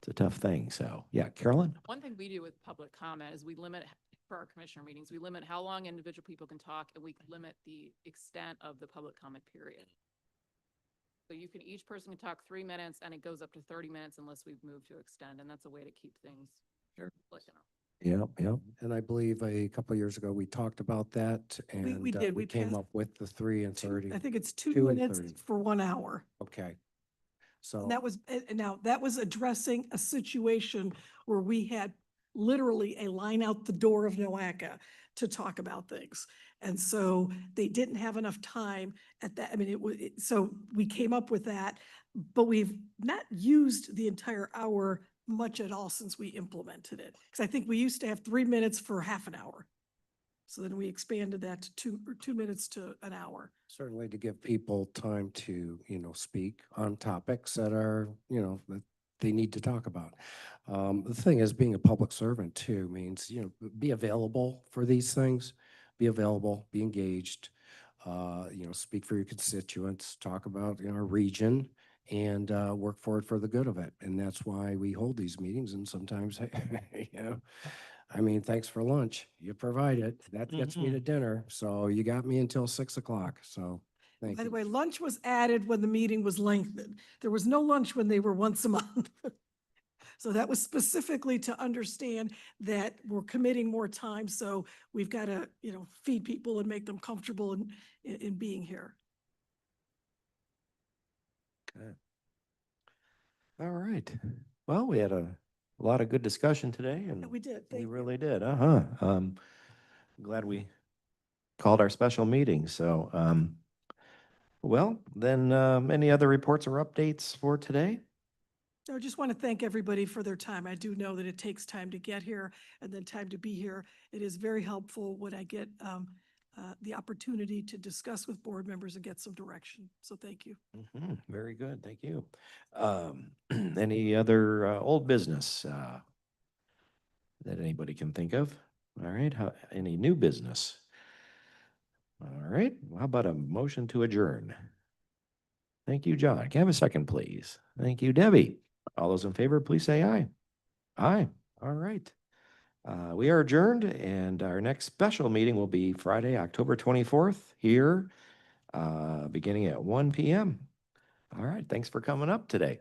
a tough thing. So, yeah, Carolyn? One thing we do with public comment is we limit, for our commissioner meetings, we limit how long individual people can talk, and we limit the extent of the public comment period. So you can, each person can talk 3 minutes and it goes up to 30 minutes unless we've moved to extend, and that's a way to keep things. Sure. clicking on. Yep, yep. And I believe a couple of years ago, we talked about that and we did. we We came passed up with the 3 and 30. I think it's 2 2 and minutes 30. for 1 hour. Okay. So. And that was, and now that was addressing a situation where we had literally a line out the door of NOACA to talk about things. And so they didn't have enough time at that. I mean, it was, so we came up with that, but we've not used the entire hour much at all since we implemented it. Because I think we used to have 3 minutes for half an hour. So then we expanded that to 2 minutes to an hour. Certainly to give people time to, speak on topics that are, that they need to talk about. The thing is, being a public servant too means, be available for these things, be available, be engaged, speak for your constituents, talk about, our region and work for it for the good of it. And that's why we hold these meetings. And sometimes, thanks for lunch. You provide it. That gets me to dinner. So you got me until 6 o'clock. So thank By the you. way, lunch was added when the meeting was lengthened. There was no lunch when they were once a month. So that was specifically to understand that we're committing more time. So we've got to, feed people and make them comfortable in being here. Okay. All right. Well, we had a lot of good discussion today and We did. we Thank you. really did. Uh-huh. Glad we called our special meeting. So, well, then, any other reports or updates for today? I just want to thank everybody for their time. I do know that it takes time to get here and then time to be here. It is very helpful when I get the opportunity to discuss with board members and get some direction. So thank you. Very good. Thank you. Any other old business that anybody can think of? All right. Any new business? All right. How about a motion to adjourn? Thank you, John. Can I have a second, please? Thank you, Debbie. All those in favor, please say aye. Aye. All right. We are adjourned, and our next special meeting will be Friday, October 24th, here, beginning at 1 p.m. All right. Thanks for coming up today.